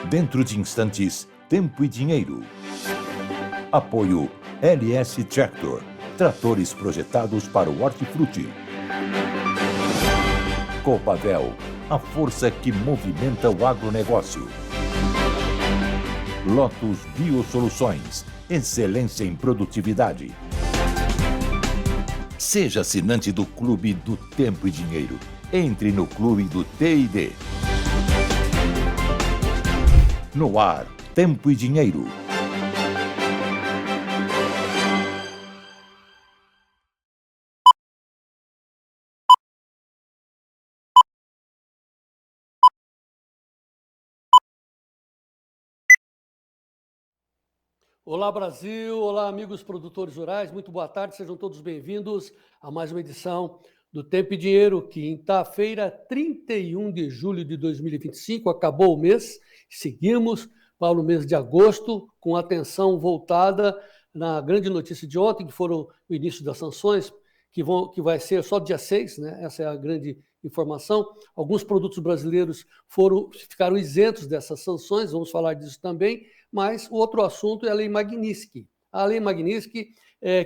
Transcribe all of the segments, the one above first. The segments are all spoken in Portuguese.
Dentro de instantes, Tempo e Dinheiro. Apoio LS Tractor. Tratores projetados para o hortifruti. Copavel, a força que movimenta o agronegócio. Lotus Biosoluções, excelência em produtividade. Seja assinante do Clube do Tempo e Dinheiro. Entre no Clube do T&D. No ar, Tempo e Dinheiro. Olá, Brasil! Olá, amigos produtores rurais. Muito boa tarde, sejam todos bem-vindos a mais uma edição do Tempo e Dinheiro, quinta-feira, 31 de julho de 2025. Acabou o mês, seguimos para o mês de agosto, com atenção voltada na grande notícia de ontem, que foram o início das sanções, que vai ser só dia 6, né? Essa é a grande informação. Alguns produtos brasileiros ficaram isentos dessas sanções, vamos falar disso também, mas o outro assunto é a Lei Magnitsky. A Lei Magnitsky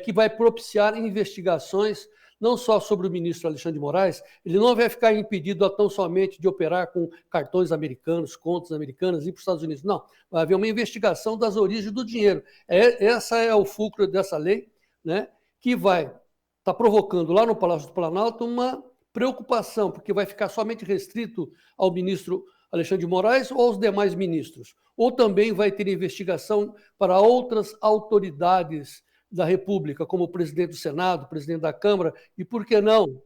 que vai propiciar investigações não só sobre o ministro Alexandre de Moraes, ele não vai ficar impedido a tão somente de operar com cartões americanos, contas americanas e ir para os Estados Unidos. Não, vai haver uma investigação das origens do dinheiro. Essa é o fulcro dessa lei, né, que vai estar provocando lá no Palácio do Planalto uma preocupação, porque vai ficar somente restrito ao ministro Alexandre de Moraes ou aos demais ministros. Ou também vai ter investigação para outras autoridades da República, como o presidente do Senado, o presidente da Câmara, e por que não?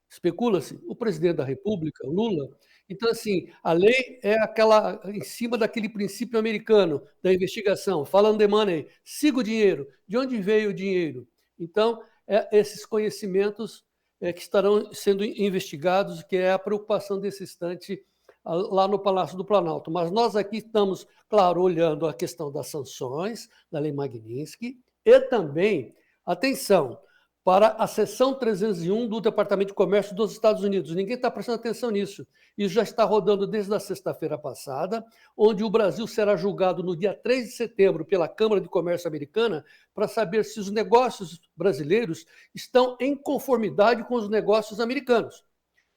Especula-se, o presidente da República, Lula. Então, assim, a lei é aquela em cima daquele princípio americano da investigação, follow the money, siga o dinheiro, de onde veio o dinheiro? Então, esses conhecimentos que estarão sendo investigados, que é a preocupação desse instante lá no Palácio do Planalto. Mas nós aqui estamos, claro, olhando a questão das sanções, da Lei Magnitsky, e também, atenção, para a seção 301 do Departamento de Comércio dos Estados Unidos. Ninguém está prestando atenção nisso. Isso já está rodando desde a sexta-feira passada, onde o Brasil será julgado no dia 3 de setembro pela Câmara de Comércio Americana para saber se os negócios brasileiros estão em conformidade com os negócios americanos.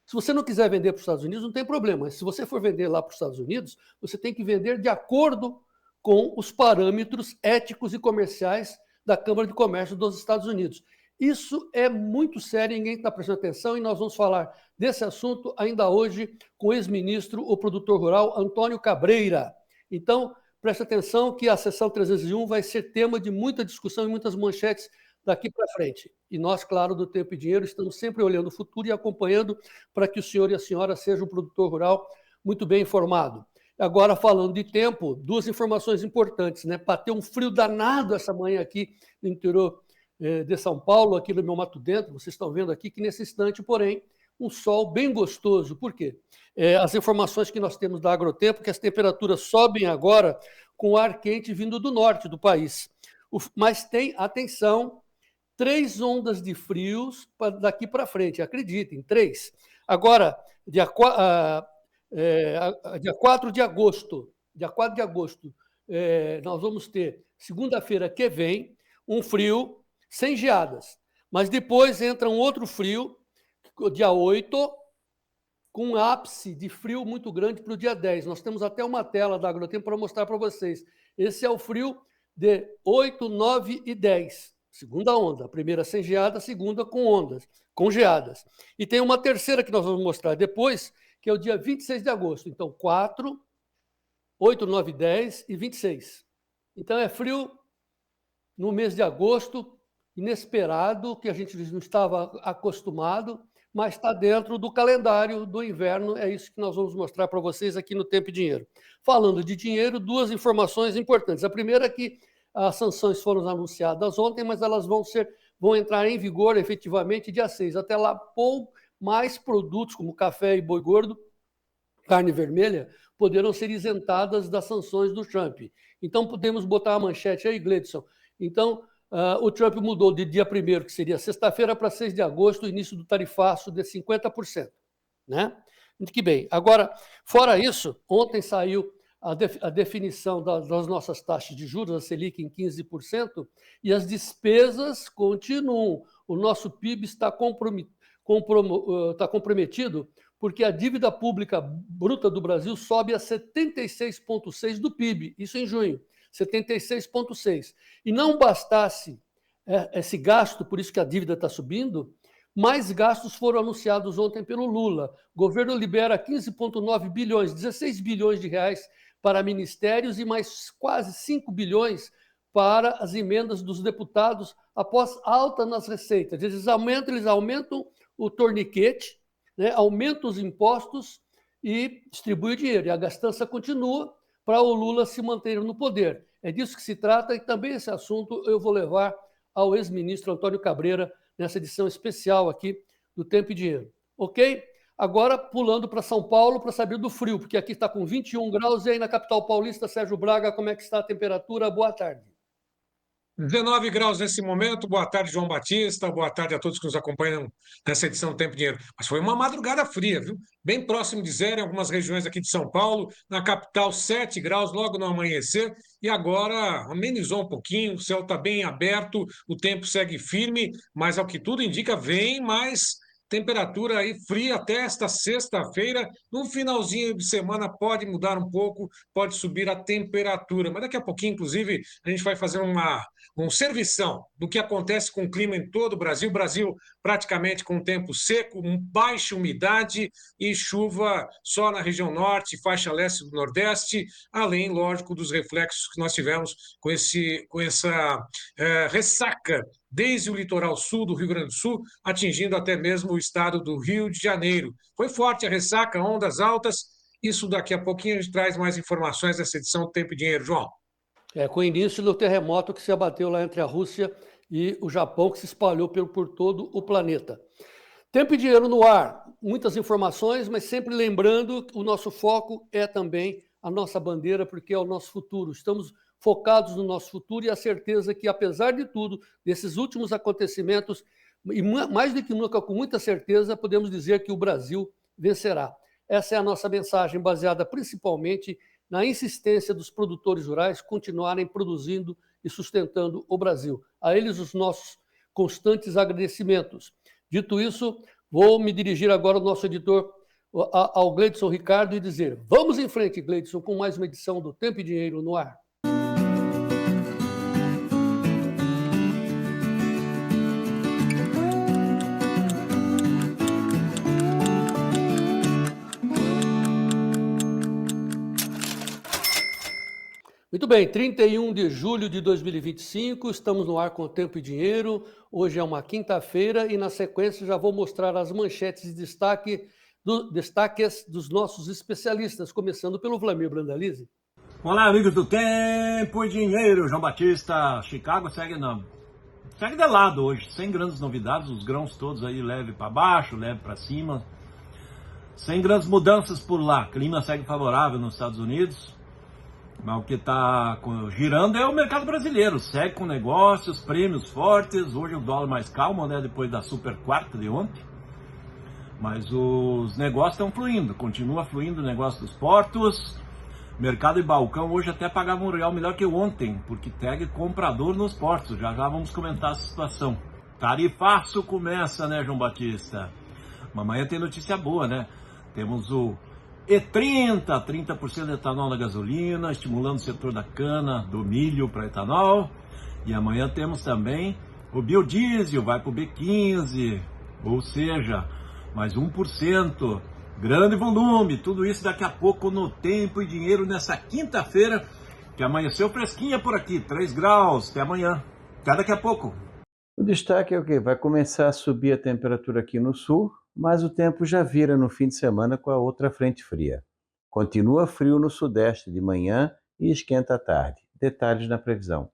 Se você não quiser vender para os Estados Unidos, não tem problema. Se você for vender lá para os Estados Unidos, você tem que vender de acordo com os parâmetros éticos e comerciais da Câmara de Comércio dos Estados Unidos. Isso é muito sério, ninguém está prestando atenção, e nós vamos falar desse assunto ainda hoje com o ex-ministro, o produtor rural, Antônio Cabreira. Então, preste atenção que a sessão 301 vai ser tema de muita discussão e muitas manchetes daqui para frente. E nós, claro, do Tempo e Dinheiro, estamos sempre olhando o futuro e acompanhando para que o senhor e a senhora sejam um produtor rural muito bem informado. Agora, falando de tempo, duas informações importantes, né? Bateu um frio danado essa manhã aqui no interior de São Paulo, aqui no meu Mato Dentro. Vocês estão vendo aqui que nesse instante, porém, um sol bem gostoso. Por quê? As informações que nós temos da Agrotempo, que as temperaturas sobem agora com ar quente vindo do norte do país. Mas tem, atenção, 3 ondas de frios daqui para frente, acreditem, 3. Agora, dia 4 de agosto, nós vamos ter, segunda-feira que vem, um frio sem geadas. Mas depois entra um outro frio, dia 8, com um ápice de frio muito grande para o dia 10. Nós temos até uma tela da Agrotempo para mostrar para vocês. Esse é o frio de 8, 9 e 10. Segunda onda, a primeira sem geada, a segunda com geadas. E tem uma terceira que nós vamos mostrar depois, que é o dia 26 de agosto. Então, 4, 8, 9, 10 e 26. Então, é frio no mês de agosto, inesperado, que a gente não estava acostumado, mas está dentro do calendário do inverno. É isso que nós vamos mostrar para vocês aqui no Tempo e Dinheiro. Falando de dinheiro, duas informações importantes. A primeira é que as sanções foram anunciadas ontem, mas elas vão entrar em vigor efetivamente dia 6. Até lá, mais produtos como café e boi gordo, carne vermelha, poderão ser isentadas das sanções do Trump. Então, podemos botar a manchete aí, Gleidson. Então, o Trump mudou de dia 1º, que seria sexta-feira, para 6 de agosto, o início do tarifaço de 50%. né? Muito que bem. Agora, fora isso, ontem saiu a definição das nossas taxas de juros, a Selic em 15%, e as despesas continuam. O nosso PIB está comprometido porque a dívida pública bruta do Brasil sobe a 76,6% do PIB, isso em junho, 76,6%. E não bastasse esse gasto, por isso que a dívida está subindo, mais gastos foram anunciados ontem pelo Lula. O governo libera 15,9 bilhões, 16 bilhões de reais para ministérios e mais quase 5 bilhões para as emendas dos deputados após alta nas receitas. Eles aumentam o torniquete, né, aumentam os impostos e distribuem o dinheiro. E a gastança continua para o Lula se manter no poder. É disso que se trata e também esse assunto eu vou levar ao ex-ministro Antônio Cabreira nessa edição especial aqui do Tempo e Dinheiro. Ok? Agora, pulando para São Paulo para saber do frio, porque aqui está com 21 graus e aí na capital paulista, Sérgio Braga, como é que está a temperatura? Boa tarde. 19 graus nesse momento. Boa tarde, João Batista. Boa tarde a todos que nos acompanham nessa edição do Tempo e Dinheiro. Mas foi uma madrugada fria, viu? Bem próximo de zero em algumas regiões aqui de São Paulo. Na capital, 7 graus logo no amanhecer. E agora amenizou um pouquinho. O céu está bem aberto. O tempo segue firme. Mas, ao que tudo indica, vem mais temperatura aí fria até esta sexta-feira. No finalzinho de semana pode mudar um pouco, pode subir a temperatura. Mas daqui a pouquinho, inclusive, a gente vai fazer um servição do que acontece com o clima em todo o Brasil. Brasil praticamente com tempo seco, baixa umidade e chuva só na região norte, faixa leste do Nordeste, além, lógico, dos reflexos que nós tivemos com essa ressaca desde o litoral sul do Rio Grande do Sul, atingindo até mesmo o estado do Rio de Janeiro. Foi forte a ressaca, ondas altas. Isso daqui a pouquinho a gente traz mais informações dessa edição do Tempo e Dinheiro. João. Com o início do terremoto que se abateu lá entre a Rússia e o Japão, que se espalhou por todo o planeta. Tempo e Dinheiro no ar, muitas informações, mas sempre lembrando que o nosso foco é também a nossa bandeira, porque é o nosso futuro. Estamos focados no nosso futuro e a certeza que, apesar de tudo, desses últimos acontecimentos, e mais do que nunca, com muita certeza, podemos dizer que o Brasil vencerá. Essa é a nossa mensagem, baseada principalmente na insistência dos produtores rurais continuarem produzindo e sustentando o Brasil. A eles os nossos constantes agradecimentos. Dito isso, vou me dirigir agora ao nosso editor, ao Gleidson Ricardo, e dizer: vamos em frente, Gleidson, com mais uma edição do Tempo e Dinheiro no ar. Muito bem, 31 de julho de 2025, estamos no ar com o Tempo e Dinheiro. Hoje é uma quinta-feira e, na sequência, já vou mostrar as manchetes de destaques dos nossos especialistas, começando pelo Vlamir Brandalize. Olá, amigos do Tempo e Dinheiro. João Batista. Chicago segue de lado hoje, sem grandes novidades, os grãos todos aí leve para baixo, leve para cima, sem grandes mudanças por lá. Clima segue favorável nos Estados Unidos. Mas o que está girando é o mercado brasileiro, segue com negócios, prêmios fortes. Hoje o dólar mais calmo, né, depois da super quarta de ontem. Mas os negócios estão fluindo, continua fluindo o negócio dos portos. Mercado e balcão hoje até pagava um real melhor que ontem, porque tag comprador nos portos. Já vamos comentar essa situação. Tarifaço começa, né, João Batista? Amanhã tem notícia boa, né? Temos o E30, 30% de etanol na gasolina, estimulando o setor da cana, do milho para etanol. E amanhã temos também o biodiesel, vai para o B15, ou seja, mais 1%. Grande volume, tudo isso daqui a pouco no Tempo e Dinheiro nessa quinta-feira, que amanheceu fresquinha por aqui, 3 graus. Até amanhã, até daqui a pouco. O destaque é o quê? Vai começar a subir a temperatura aqui no sul, mas o tempo já vira no fim de semana com a outra frente fria. Continua frio no sudeste de manhã e esquenta à tarde. Detalhes na previsão.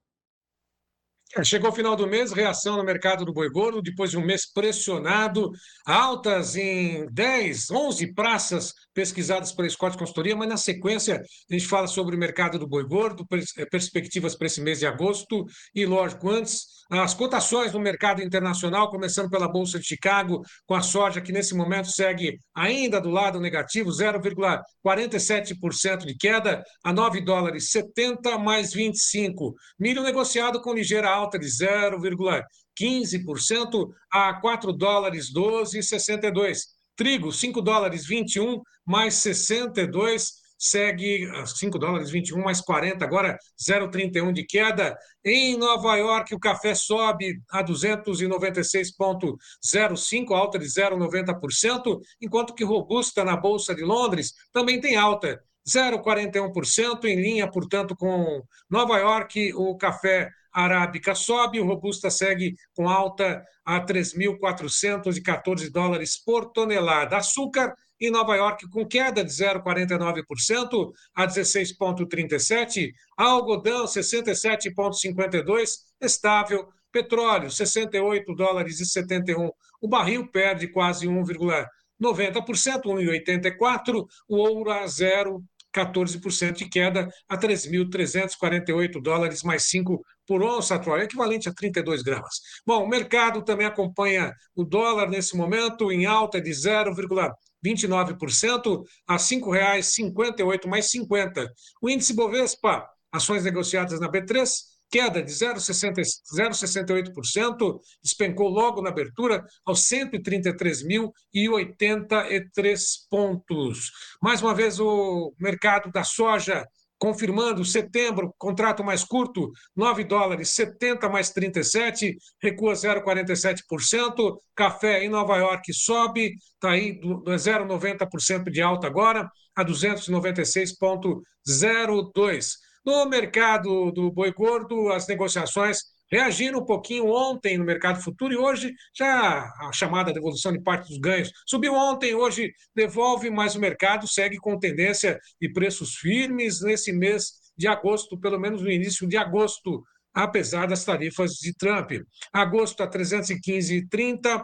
Chegou o final do mês, reação no mercado do boi gordo, depois de um mês pressionado, altas em 10, 11 praças pesquisadas pela Scott Consultoria, mas na sequência a gente fala sobre o mercado do boi gordo, perspectivas para esse mês de agosto e, lógico, antes, as cotações no mercado internacional, começando pela Bolsa de Chicago, com a soja que nesse momento segue ainda do lado negativo, 0,47% de queda, a $9,70 mais 25. Milho negociado com ligeira alta de 0,15% a $4,12,62. Trigo, $5,21 mais 62, segue $5,21 mais 40, agora 0,31 de queda. Em Nova York, o café sobe a 296,05, alta de 0,90%, enquanto que robusta na Bolsa de Londres também tem alta, 0,41%, em linha, portanto, com Nova York. O café arábica sobe, o robusta segue com alta a $3.414 por tonelada. Açúcar em Nova York com queda de 0,49% a 16,37%, algodão 67,52%, estável. Petróleo, $68,71. O barril perde quase 1,90%, 1,84%. O ouro a 0,14% de queda a $3.348 mais 5 por onça atual, equivalente a 32 gramas. Bom, o mercado também acompanha o dólar nesse momento em alta de 0,29% a R$ 5,58 mais 50. O índice Bovespa, ações negociadas na B3, queda de 0,68%, despencou logo na abertura aos 133.083 pontos. Mais uma vez, o mercado da soja confirmando setembro, contrato mais curto, $9,70 mais 37, recua 0,47%. Café em Nova York sobe, está aí 0,90% de alta agora, a 296,02. No mercado do boi gordo, as negociações reagiram um pouquinho ontem no mercado futuro e hoje já a chamada devolução de parte dos ganhos. Subiu ontem, hoje devolve, mas o mercado segue com tendência de preços firmes nesse mês de agosto, pelo menos no início de agosto, apesar das tarifas de Trump. Agosto a 315,30,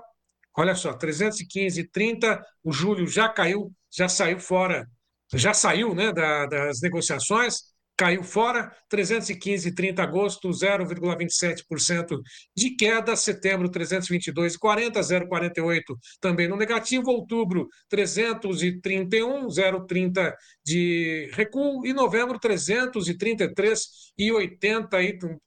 olha só, 315,30, o julho já caiu, já saiu fora, já saiu, né, das negociações, caiu fora, 315,30 agosto, 0,27% de queda, setembro 322,40, 0,48 também no negativo, outubro 331, 0,30 de recuo, e novembro 333,80,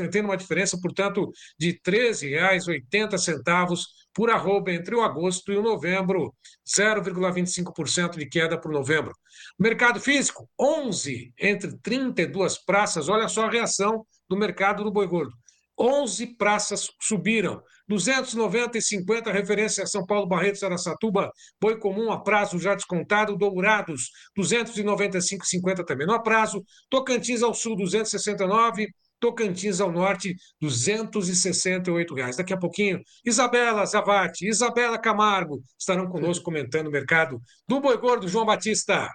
tendo uma diferença, portanto, de R$ 13,80 por arroba entre o agosto e o novembro, 0,25% de queda para o novembro. Mercado físico, 11 entre 32 praças, olha só a reação do mercado do boi gordo. 11 praças subiram, 290,50 referência a São Paulo, Barretos, Araçatuba, boi comum a prazo já descontado, Dourados, 295,50 também no prazo, Tocantins ao sul, 269, Tocantins ao norte, R$ 268. Daqui a pouquinho, Isabela Zavati, Isabela Camargo estarão conosco comentando o mercado do boi gordo. João Batista.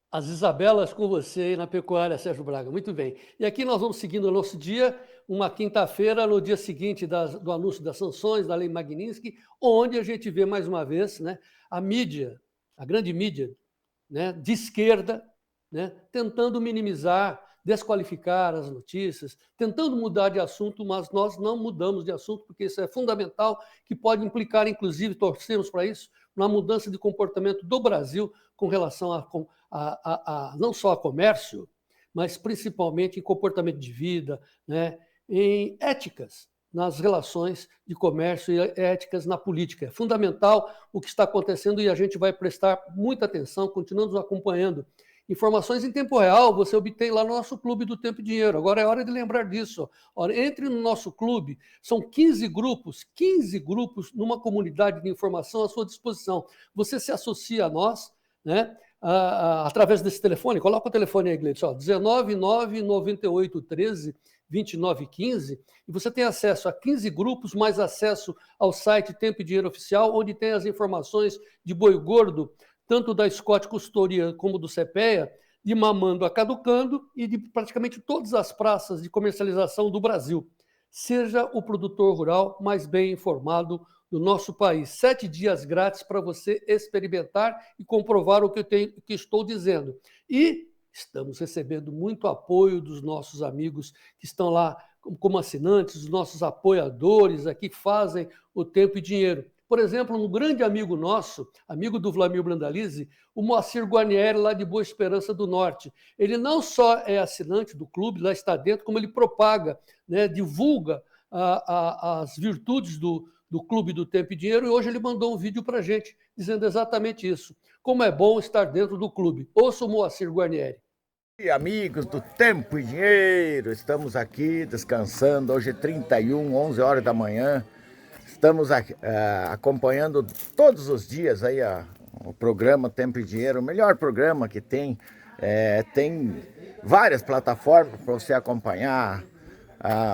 As Isabelas com você aí na pecuária, Sérgio Braga. Muito bem. E aqui nós vamos seguindo o nosso dia, uma quinta-feira, no dia seguinte do anúncio das sanções, da Lei Magnitsky, onde a gente vê mais uma vez, né, a mídia, a grande mídia, né, de esquerda, né, tentando minimizar, desqualificar as notícias, tentando mudar de assunto, mas nós não mudamos de assunto, porque isso é fundamental, que pode implicar, inclusive, torcemos para isso, na mudança de comportamento do Brasil com relação a não só a comércio, mas principalmente em comportamento de vida, né, em éticas nas relações de comércio e éticas na política. É fundamental o que está acontecendo e a gente vai prestar muita atenção, continuamos acompanhando. Informações em tempo real você obtém lá no nosso Clube do Tempo e Dinheiro. Agora é hora de lembrar disso. Ora, entre no nosso clube, são 15 grupos numa comunidade de informação à sua disposição. Você se associa a nós, né, através desse telefone, coloca o telefone aí, Gleidson, 19998132915, e você tem acesso a 15 grupos, mais acesso ao site Tempo e Dinheiro Oficial, onde tem as informações de boi gordo, tanto da Scott Consultoria como do CPEA, de mamando a caducando e de praticamente todas as praças de comercialização do Brasil. Seja o produtor rural mais bem informado do nosso país. 7 dias grátis para você experimentar e comprovar o que estou dizendo. E estamos recebendo muito apoio dos nossos amigos que estão lá como assinantes, os nossos apoiadores aqui que fazem o Tempo e Dinheiro. Por exemplo, um grande amigo nosso, amigo do Vlamir Brandalize, o Moacir Guarnieri, lá de Boa Esperança do Norte. Ele não só é assinante do clube, lá está dentro, como ele propaga, né, divulga as virtudes do Clube do Tempo e Dinheiro, e hoje ele mandou um vídeo para a gente, dizendo exatamente isso. Como é bom estar dentro do clube. Ouça o Moacir Guarnieri. E amigos do Tempo e Dinheiro, estamos aqui descansando, hoje é 31, 11 horas da manhã. Estamos acompanhando todos os dias aí o programa Tempo e Dinheiro, o melhor programa que tem. Tem várias plataformas para você acompanhar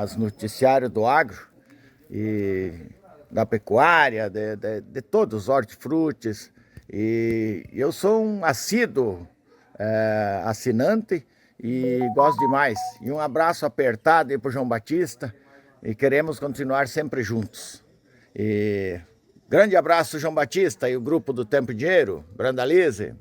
os noticiários do agro e da pecuária, de todos os hortifrutis. E eu sou um assíduo assinante e gosto demais. E um abraço apertado aí para o João Batista e queremos continuar sempre juntos. E grande abraço, João Batista e o grupo do Tempo e Dinheiro, Brandalize.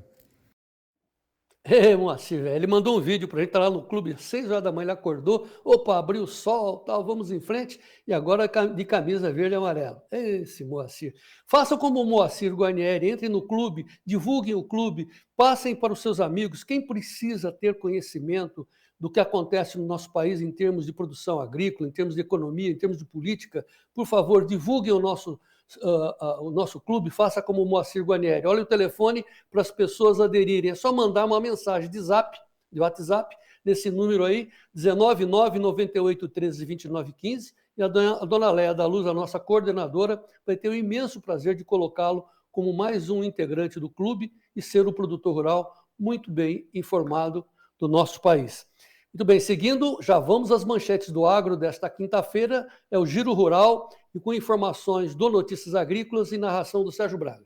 Moacir, ele mandou um vídeo para a gente, tá lá no clube, às 6 horas da manhã, ele acordou, opa, abriu o sol, tal, vamos em frente, e agora de camisa verde e amarela. Esse Moacir. Façam como o Moacir Guarnieri, entrem no clube, divulguem o clube, passem para os seus amigos, quem precisa ter conhecimento do que acontece no nosso país em termos de produção agrícola, em termos de economia, em termos de política, por favor, divulguem o nosso clube, faça como o Moacir Guarnieri. Olha o telefone para as pessoas aderirem. É só mandar uma mensagem de WhatsApp, nesse número aí, 19998132915, e a dona Léa da Luz, a nossa coordenadora, vai ter o imenso prazer de colocá-lo como mais um integrante do clube e ser o produtor rural muito bem informado do nosso país. Muito bem, seguindo, já vamos às manchetes do agro desta quinta-feira, é o Giro Rural, e com informações do Notícias Agrícolas e narração do Sérgio Braga.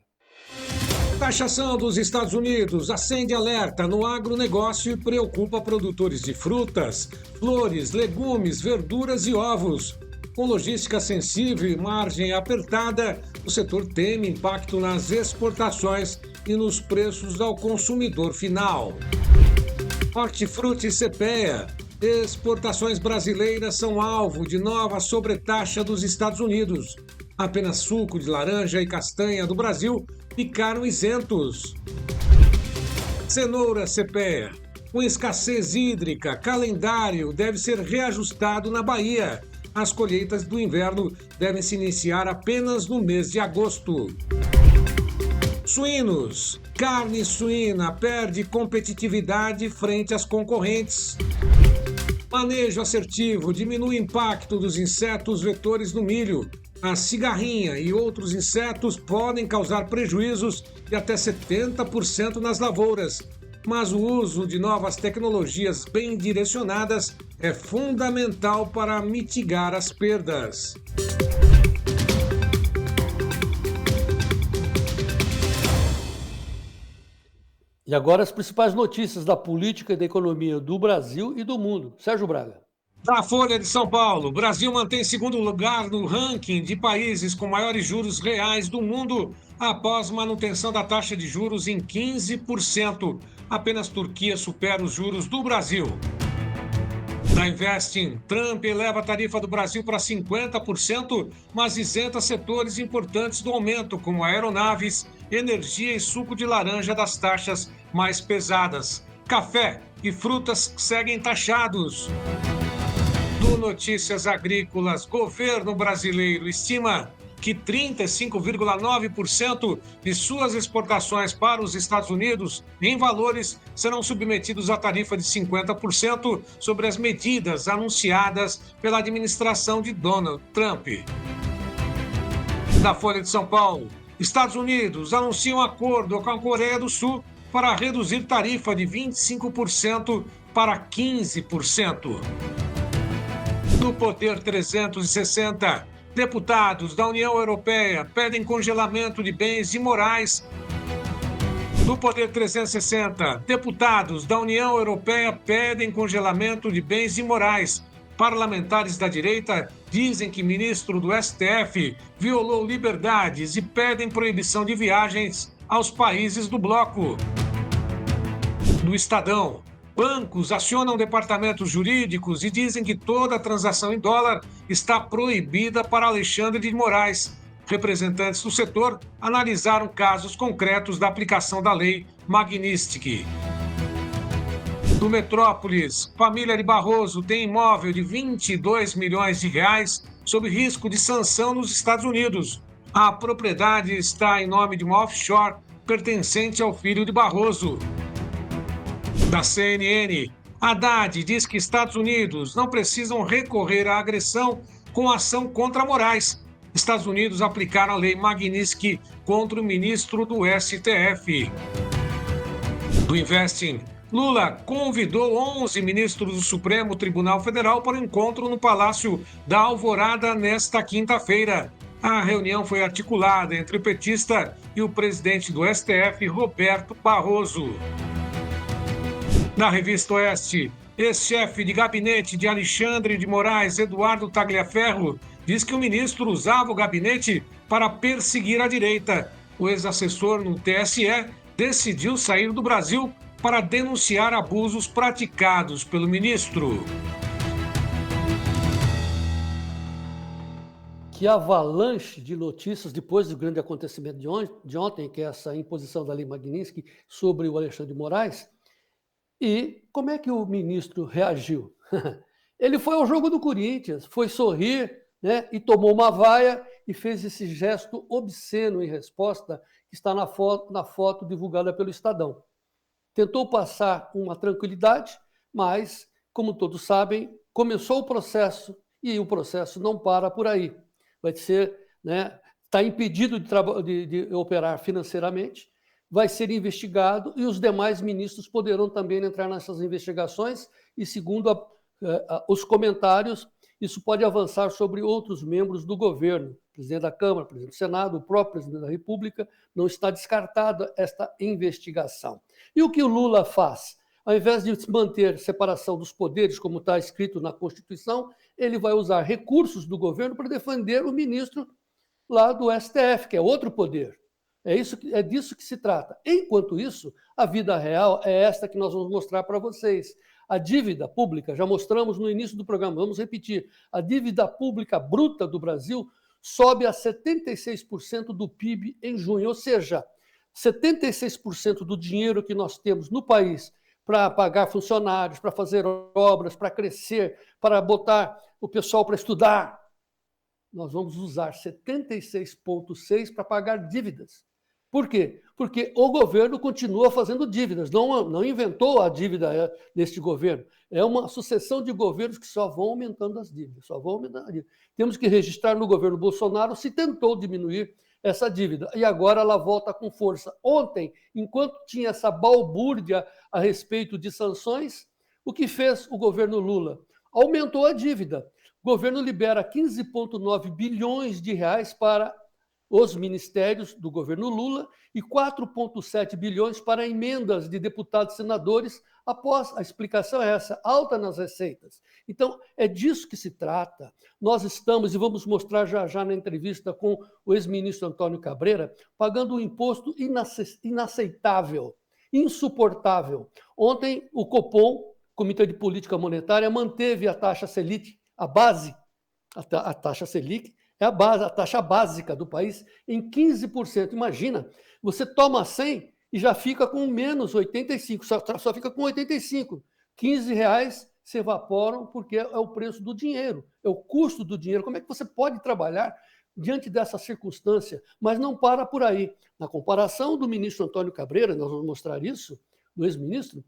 Taxação dos Estados Unidos acende alerta no agronegócio e preocupa produtores de frutas, flores, legumes, verduras e ovos. Com logística sensível e margem apertada, o setor teme impacto nas exportações e nos preços ao consumidor final. Hortifruti CPEA. Exportações brasileiras são alvo de nova sobretaxa dos Estados Unidos. Apenas suco de laranja e castanha do Brasil ficaram isentos. Cenoura CPEA. Com escassez hídrica, calendário deve ser reajustado na Bahia. As colheitas do inverno devem se iniciar apenas no mês de agosto. Suínos. Carne suína perde competitividade frente às concorrentes. Manejo assertivo diminui o impacto dos insetos vetores no milho. A cigarrinha e outros insetos podem causar prejuízos de até 70% nas lavouras. Mas o uso de novas tecnologias bem direcionadas é fundamental para mitigar as perdas. E agora as principais notícias da política e da economia do Brasil e do mundo. Sérgio Braga. Da Folha de São Paulo, o Brasil mantém segundo lugar no ranking de países com maiores juros reais do mundo após manutenção da taxa de juros em 15%. Apenas Turquia supera os juros do Brasil. Da Investing, Trump eleva a tarifa do Brasil para 50%, mas isenta setores importantes do aumento, como aeronaves, energia e suco de laranja das taxas mais pesadas. Café e frutas seguem taxados. Do Notícias Agrícolas, governo brasileiro estima que 35,9% de suas exportações para os Estados Unidos, em valores, serão submetidos à tarifa de 50% sobre as medidas anunciadas pela administração de Donald Trump. Da Folha de São Paulo, Estados Unidos anunciam acordo com a Coreia do Sul para reduzir tarifa de 25% para 15%. Do Poder 360, deputados da União Europeia pedem congelamento de bens imorais. Do Poder 360, deputados da União Europeia pedem congelamento de bens imorais. Parlamentares da direita dizem que ministro do STF violou liberdades e pedem proibição de viagens aos países do bloco. No Estadão, bancos acionam departamentos jurídicos e dizem que toda transação em dólar está proibida para Alexandre de Moraes. Representantes do setor analisaram casos concretos da aplicação da lei Magnitsky. No Metrópolis, família de Barroso tem imóvel de 22 milhões de reais sob risco de sanção nos Estados Unidos. A propriedade está em nome de uma offshore pertencente ao filho de Barroso. Da CNN, Haddad diz que Estados Unidos não precisam recorrer à agressão com ação contra Moraes. Estados Unidos aplicaram a lei Magnitsky contra o ministro do STF. Do Investing, Lula convidou 11 ministros do Supremo Tribunal Federal para o encontro no Palácio da Alvorada nesta quinta-feira. A reunião foi articulada entre o petista e o presidente do STF, Roberto Barroso. Na revista Oeste, ex-chefe de gabinete de Alexandre de Moraes, Eduardo Tagliaferro, diz que o ministro usava o gabinete para perseguir a direita. O ex-assessor no TSE decidiu sair do Brasil para denunciar abusos praticados pelo ministro. Que avalanche de notícias depois do grande acontecimento de ontem, que é essa imposição da lei Magnitsky sobre o Alexandre de Moraes. E como é que o ministro reagiu? Ele foi ao jogo do Corinthians, foi sorrir, né, e tomou uma vaia e fez esse gesto obsceno em resposta, que está na foto divulgada pelo Estadão. Tentou passar uma tranquilidade, mas, como todos sabem, começou o processo e o processo não para por aí. Vai ser, né, está impedido de operar financeiramente, vai ser investigado e os demais ministros poderão também entrar nessas investigações e, segundo os comentários, isso pode avançar sobre outros membros do governo, presidente da Câmara, presidente do Senado, o próprio presidente da República. Não está descartada esta investigação. E o que o Lula faz? Ao invés de manter separação dos poderes, como está escrito na Constituição, ele vai usar recursos do governo para defender o ministro lá do STF, que é outro poder. É disso que se trata. Enquanto isso, a vida real é esta que nós vamos mostrar para vocês. A dívida pública, já mostramos no início do programa, vamos repetir, a dívida pública bruta do Brasil sobe a 76% do PIB em junho, ou seja, 76% do dinheiro que nós temos no país para pagar funcionários, para fazer obras, para crescer, para botar o pessoal para estudar, nós vamos usar 76,6% para pagar dívidas. Por quê? Porque o governo continua fazendo dívidas, não inventou a dívida deste governo. É uma sucessão de governos que só vão aumentando as dívidas, só vão aumentando as dívidas. Temos que registrar no governo Bolsonaro se tentou diminuir essa dívida, e agora ela volta com força. Ontem, enquanto tinha essa balbúrdia a respeito de sanções, o que fez o governo Lula? Aumentou a dívida. O governo libera 15,9 bilhões de reais para os ministérios do governo Lula e 4,7 bilhões para emendas de deputados e senadores, após a explicação é essa, alta nas receitas. Então, é disso que se trata. Nós estamos, e vamos mostrar já na entrevista com o ex-ministro Antônio Cabreira, pagando um imposto inaceitável, insuportável. Ontem, o Copom, Comitê de Política Monetária, manteve a taxa Selic, a base, a taxa Selic, é a taxa básica do país, em 15%. Imagina, você toma 100 e já fica com menos 85, só fica com 85. 15 reais se evaporam porque é o preço do dinheiro, é o custo do dinheiro. Como é que você pode trabalhar diante dessa circunstância? Mas não para por aí. Na comparação do ministro Antônio Cabreira, nós vamos mostrar isso, do ex-ministro,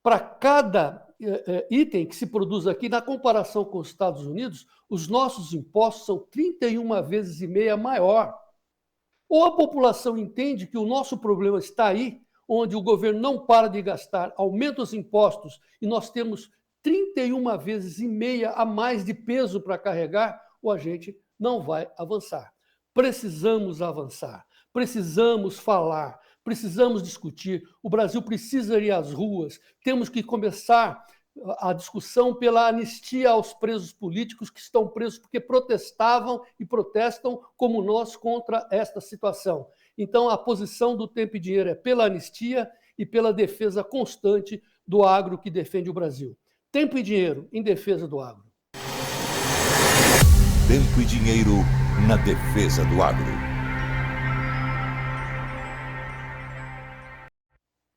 para cada item que se produz aqui, na comparação com os Estados Unidos, os nossos impostos são 31 vezes e meia maior. Ou a população entende que o nosso problema está aí, onde o governo não para de gastar, aumenta os impostos e nós temos 31 vezes e meia a mais de peso para carregar, ou a gente não vai avançar. Precisamos avançar, precisamos falar, precisamos discutir, o Brasil precisa ir às ruas, temos que começar a discussão pela anistia aos presos políticos que estão presos porque protestavam e protestam como nós contra esta situação. Então, a posição do Tempo e Dinheiro é pela anistia e pela defesa constante do agro que defende o Brasil. Tempo e Dinheiro em defesa do agro. Tempo e Dinheiro na defesa do agro.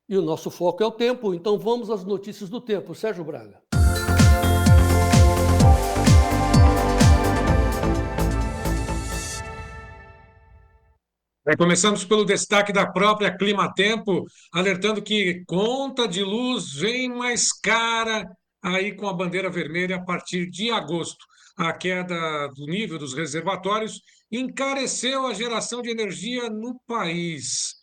E o nosso foco é o tempo, então vamos às notícias do tempo. Sérgio Braga. Começamos pelo destaque da própria Climatempo, alertando que conta de luz vem mais cara aí com a bandeira vermelha a partir de agosto. A queda do nível dos reservatórios encareceu a geração de energia no país.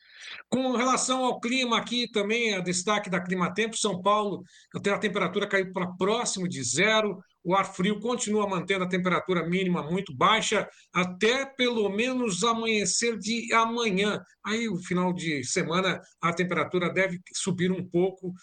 Com relação ao clima aqui também, a destaque da Climatempo, São Paulo, até a temperatura caiu para próximo de zero, o ar frio continua mantendo a temperatura mínima muito baixa, até pelo menos amanhecer de amanhã. Aí, o final de semana, a temperatura deve subir um pouco,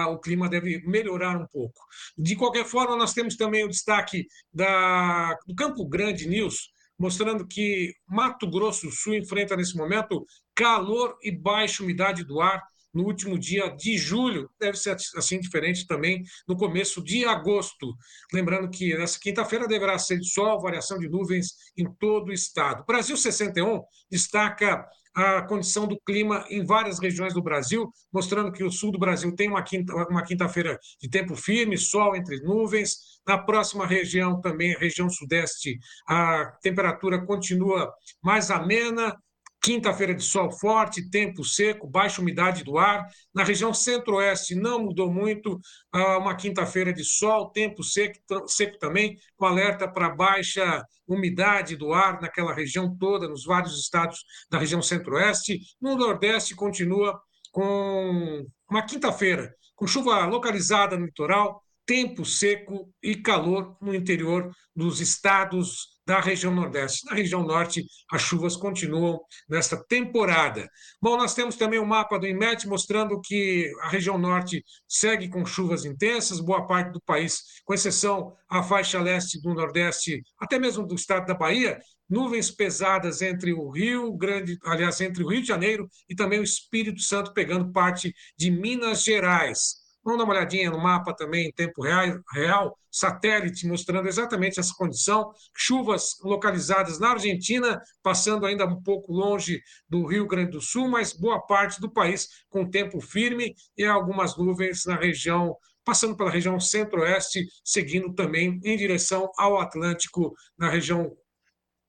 o clima deve melhorar um pouco. De qualquer forma, nós temos também o destaque do Campo Grande News, mostrando que Mato Grosso do Sul enfrenta nesse momento calor e baixa umidade do ar no último dia de julho. Deve ser assim diferente também no começo de agosto. Lembrando que nessa quinta-feira deverá ser de sol, variação de nuvens em todo o estado. Brasil 61 destaca a condição do clima em várias regiões do Brasil, mostrando que o sul do Brasil tem uma quinta-feira de tempo firme, sol entre nuvens. Na próxima região, também, a região sudeste, a temperatura continua mais amena. Quinta-feira de sol forte, tempo seco, baixa umidade do ar. Na região centro-oeste não mudou muito, uma quinta-feira de sol, tempo seco também, com alerta para baixa umidade do ar naquela região toda, nos vários estados da região centro-oeste. No nordeste continua com uma quinta-feira, com chuva localizada no litoral, tempo seco e calor no interior dos estados da região nordeste. Na região norte, as chuvas continuam nesta temporada. Bom, nós temos também o mapa do INMET mostrando que a região norte segue com chuvas intensas, boa parte do país, com exceção a faixa leste do nordeste, até mesmo do estado da Bahia, nuvens pesadas entre o Rio Grande, aliás, entre o Rio de Janeiro e também o Espírito Santo, pegando parte de Minas Gerais. Vamos dar uma olhadinha no mapa também em tempo real, satélite, mostrando exatamente essa condição. Chuvas localizadas na Argentina, passando ainda um pouco longe do Rio Grande do Sul, mas boa parte do país com tempo firme e algumas nuvens na região, passando pela região centro-oeste, seguindo também em direção ao Atlântico, na região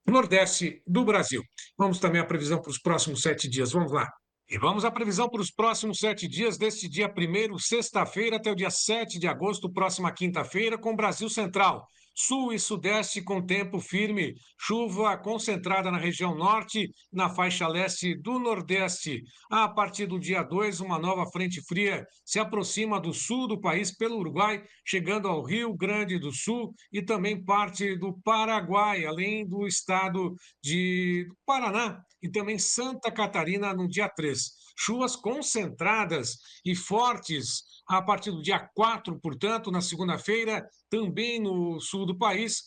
nordeste do Brasil. Vamos também à previsão para os próximos 7 dias. Vamos lá. E vamos à previsão para os próximos 7 dias, deste dia 1º, sexta-feira, até o dia 7 de agosto, próxima quinta-feira, com Brasil Central. Sul e sudeste com tempo firme, chuva concentrada na região norte, na faixa leste do nordeste. A partir do dia 2, uma nova frente fria se aproxima do sul do país pelo Uruguai, chegando ao Rio Grande do Sul e também parte do Paraguai, além do estado do Paraná e também Santa Catarina no dia 3. Chuvas concentradas e fortes a partir do dia 4, portanto, na segunda-feira, também no sul do país,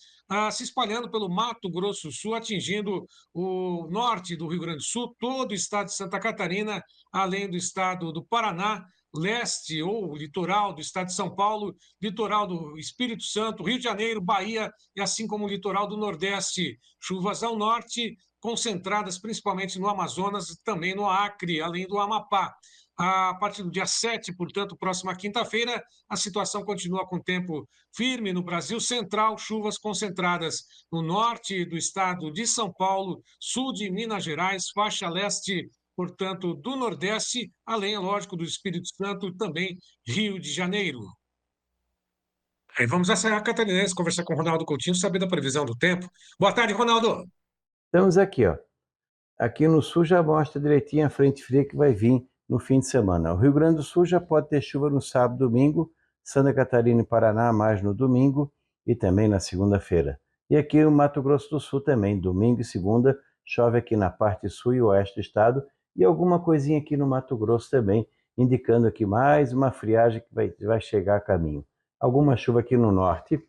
se espalhando pelo Mato Grosso do Sul, atingindo o norte do Rio Grande do Sul, todo o estado de Santa Catarina, além do estado do Paraná, leste ou litoral do estado de São Paulo, litoral do Espírito Santo, Rio de Janeiro, Bahia, e assim como o litoral do Nordeste. Chuvas ao norte, concentradas principalmente no Amazonas e também no Acre, além do Amapá. A partir do dia 7, portanto, próxima quinta-feira, a situação continua com tempo firme no Brasil Central, chuvas concentradas no norte do estado de São Paulo, sul de Minas Gerais, faixa leste, portanto, do Nordeste, além, é lógico, do Espírito Santo e também Rio de Janeiro. Aí vamos à Serra Catarinense conversar com o Ronaldo Coutinho, saber da previsão do tempo. Boa tarde, Ronaldo. Estamos aqui, ó. Aqui no sul já mostra direitinho a frente fria que vai vir no fim de semana. O Rio Grande do Sul já pode ter chuva no sábado e domingo, Santa Catarina e Paraná mais no domingo e também na segunda-feira. E aqui o Mato Grosso do Sul também, domingo e segunda, chove aqui na parte sul e oeste do estado e alguma coisinha aqui no Mato Grosso também, indicando aqui mais uma friagem que vai chegar a caminho. alguma chuva aqui no norte,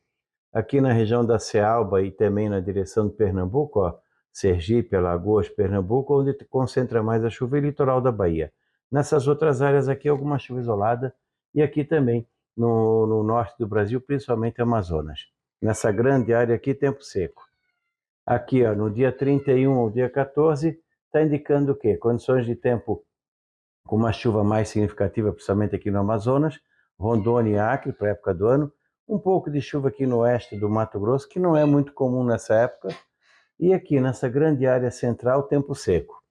aqui na região da Cealba e também na direção de Pernambuco, ó, Sergipe, Alagoas, Pernambuco, onde concentra mais a chuva e litoral da Bahia. Nessas outras áreas aqui, alguma chuva isolada e aqui também no norte do Brasil, principalmente Amazonas. Nessa grande área aqui, tempo seco. Aqui, ó, no dia 31 ao dia 14, está indicando o quê? Condições de tempo com uma chuva mais significativa, principalmente aqui no Amazonas, Rondônia e Acre, para a época do ano, um pouco de chuva aqui no oeste do Mato Grosso, que não é muito comum nessa época, e aqui nessa grande área central, tempo seco.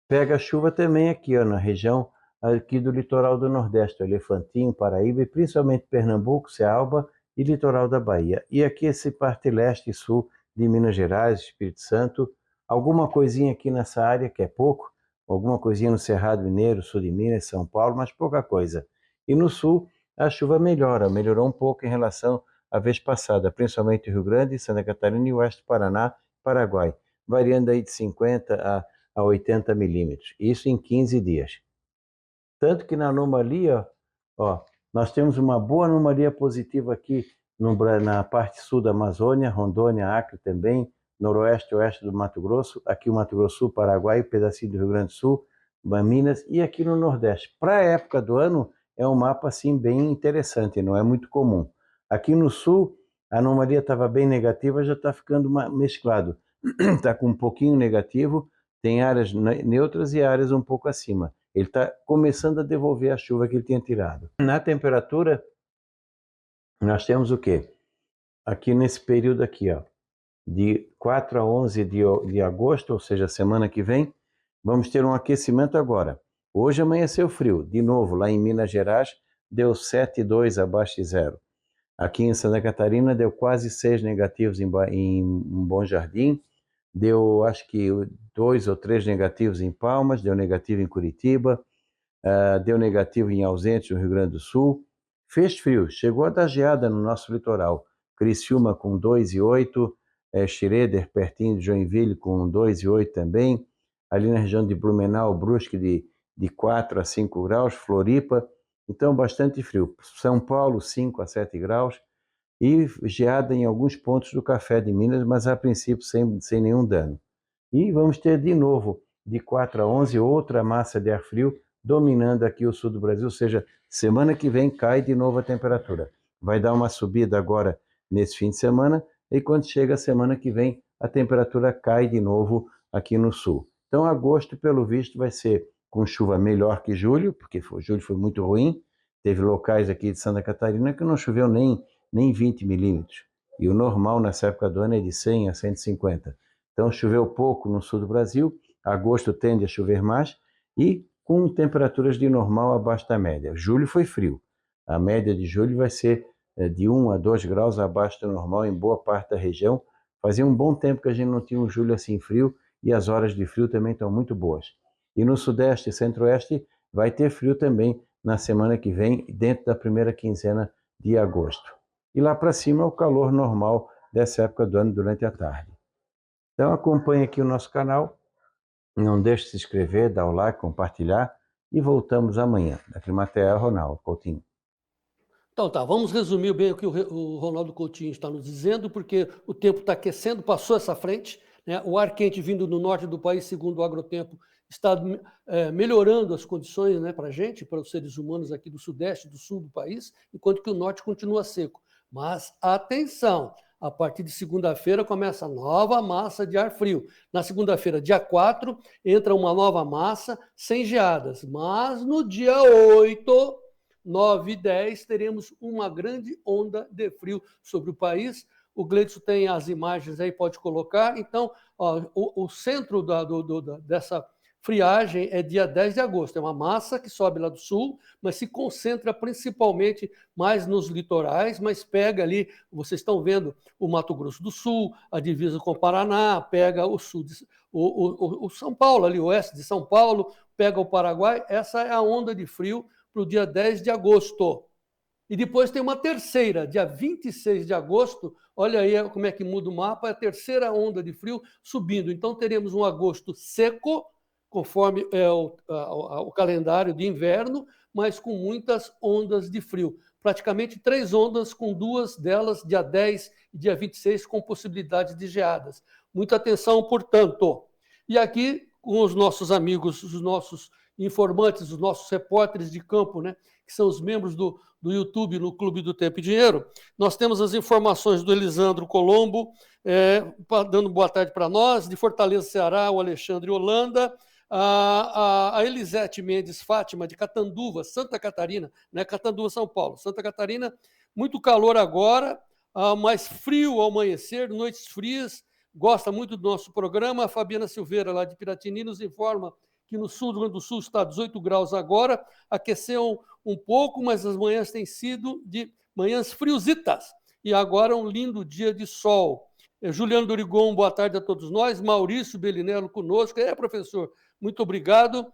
Pega chuva também aqui, ó, na região aqui do litoral do Nordeste, Elefantinho, Paraíba e principalmente Pernambuco, Cealba e litoral da Bahia. E aqui esse parte leste e sul de Minas Gerais, Espírito Santo, alguma coisinha aqui nessa área, que é pouco, alguma coisinha no Cerrado Mineiro, sul de Minas, São Paulo, mas pouca coisa. E no sul, a chuva melhorou um pouco em relação à vez passada, principalmente Rio Grande, Santa Catarina e oeste do Paraná, Paraguai, variando aí de 50 a 80 milímetros, isso em 15 dias. Tanto que na anomalia, ó, nós temos uma boa anomalia positiva aqui na parte sul da Amazônia, Rondônia, Acre também, noroeste e oeste do Mato Grosso, aqui o Mato Grosso, Paraguai, pedacinho do Rio Grande do Sul, Minas e aqui no Nordeste. Para a época do ano, é um mapa assim bem interessante, não é muito comum. Aqui no Sul, a anomalia estava bem negativa, já está ficando mesclado. Está com um pouquinho negativo, tem áreas neutras e áreas um pouco acima. Ele está começando a devolver a chuva que ele tinha tirado. Na temperatura, nós temos o quê? Aqui nesse período aqui, ó, de 4 a 11 de agosto, ou seja, semana que vem, vamos ter um aquecimento agora. Hoje amanheceu frio, de novo, lá em Minas Gerais, deu 7,2 abaixo de zero. Aqui em Santa Catarina deu quase 6 negativos em Bom Jardim, deu acho que 2 ou 3 negativos em Palmas, deu negativo em Curitiba, deu negativo em Ausentes, no Rio Grande do Sul. Fez frio, chegou a dar geada no nosso litoral. Criciúma com 2,8, Schroeder, pertinho de Joinville, com 2,8 também. Ali na região de Blumenau, Brusque, de 4 a 5 graus, Floripa, então bastante frio. São Paulo, 5 a 7 graus, e geada em alguns pontos do Café de Minas, mas a princípio sem nenhum dano. E vamos ter de novo, de 4 a 11, outra massa de ar frio dominando aqui o sul do Brasil, ou seja, semana que vem cai de novo a temperatura. Vai dar uma subida agora nesse fim de semana, e quando chega a semana que vem, a temperatura cai de novo aqui no sul. Então, agosto, pelo visto, vai ser com chuva melhor que julho, porque julho foi muito ruim. Teve locais aqui de Santa Catarina que não choveu nem 20 milímetros. E o normal nessa época do ano é de 100 a 150. Então, choveu pouco no sul do Brasil. Agosto tende a chover mais e com temperaturas de normal abaixo da média. Julho foi frio. A média de julho vai ser de 1 a 2 graus abaixo do normal em boa parte da região. Fazia um bom tempo que a gente não tinha um julho assim frio e as horas de frio também estão muito boas. E no sudeste e centro-oeste vai ter frio também na semana que vem, dentro da primeira quinzena de agosto. E lá para cima o calor normal dessa época do ano durante a tarde. Então acompanhe aqui o nosso canal, não deixe de se inscrever, dar o like, compartilhar e voltamos amanhã. Da Climatea, Ronaldo Coutinho. Então tá, vamos resumir bem o que o Ronaldo Coutinho está nos dizendo, porque o tempo está aquecendo, passou essa frente, né? O ar quente vindo do norte do país, segundo o Agrotempo, está melhorando as condições, né, para a gente, para os seres humanos aqui do sudeste, do sul do país, enquanto que o norte continua seco. Mas atenção, a partir de segunda-feira começa a nova massa de ar frio. Na segunda-feira, dia 4, entra uma nova massa sem geadas, mas no dia 8... 9 e 10, teremos uma grande onda de frio sobre o país. O Gleidson tem as imagens aí, pode colocar. Então, ó, o centro dessa friagem é dia 10 de agosto. É uma massa que sobe lá do sul, mas se concentra principalmente mais nos litorais, mas pega ali, vocês estão vendo o Mato Grosso do Sul, a divisa com o Paraná, pega o sul, o São Paulo, ali o oeste de São Paulo, pega o Paraguai. Essa é a onda de frio para o dia 10 de agosto. E depois tem uma terceira, dia 26 de agosto, olha aí como é que muda o mapa, é a terceira onda de frio subindo. Então teremos um agosto seco, conforme o calendário de inverno, mas com muitas ondas de frio. praticamente 3 ondas, com 2 delas dia 10 e dia 26, com possibilidade de geadas. Muita atenção, portanto. E aqui, com os nossos amigos, os nossos informantes, os nossos repórteres de campo, né, que são os membros do YouTube no Clube do Tempo e Dinheiro, nós temos as informações do Elisandro Colombo, dando boa tarde para nós, de Fortaleza, Ceará, o Alexandre Holanda, a Elisete Mendes Fátima, de Catanduva, Santa Catarina, né, Catanduva, São Paulo, Santa Catarina, muito calor agora, mais frio ao amanhecer, noites frias, gosta muito do nosso programa. A Fabiana Silveira, lá de Piratini, nos informa que no sul do Rio Grande do Sul está 18 graus agora, aqueceu um pouco, mas as manhãs têm sido de manhãs friositas. E agora um lindo dia de sol. Juliano Dorigon, boa tarde a todos nós. Maurício Belinello conosco. Professor, muito obrigado.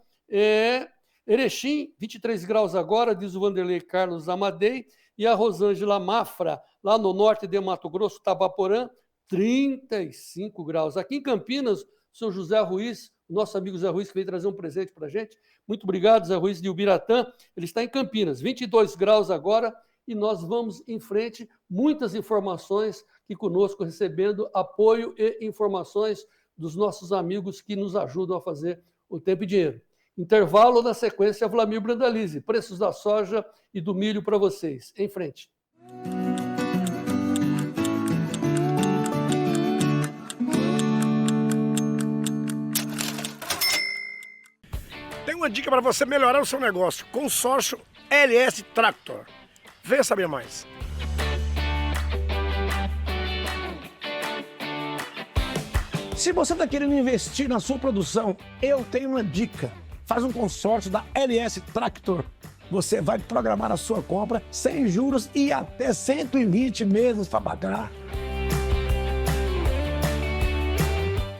Erechim, 23 graus agora, diz o Vanderlei Carlos Amadei. E a Rosângela Mafra, lá no norte de Mato Grosso, Tabaporã, 35 graus. Aqui em Campinas, o senhor José Ruiz, nosso amigo Zé Ruiz, que veio trazer um presente para a gente. Muito obrigado, Zé Ruiz de Ubiratã. Ele está em Campinas, 22 graus agora, e nós vamos em frente. Muitas informações aqui conosco, recebendo apoio e informações dos nossos amigos que nos ajudam a fazer o Tempo e Dinheiro. Intervalo, na sequência, Vlamir Brandalize. Preços da soja e do milho para vocês. Em frente. Tem uma dica para você melhorar o seu negócio. Consórcio LS Tractor. Venha saber mais. Se você está querendo investir na sua produção, eu tenho uma dica. Faz um consórcio da LS Tractor. Você vai programar a sua compra sem juros e até 120 meses para pagar.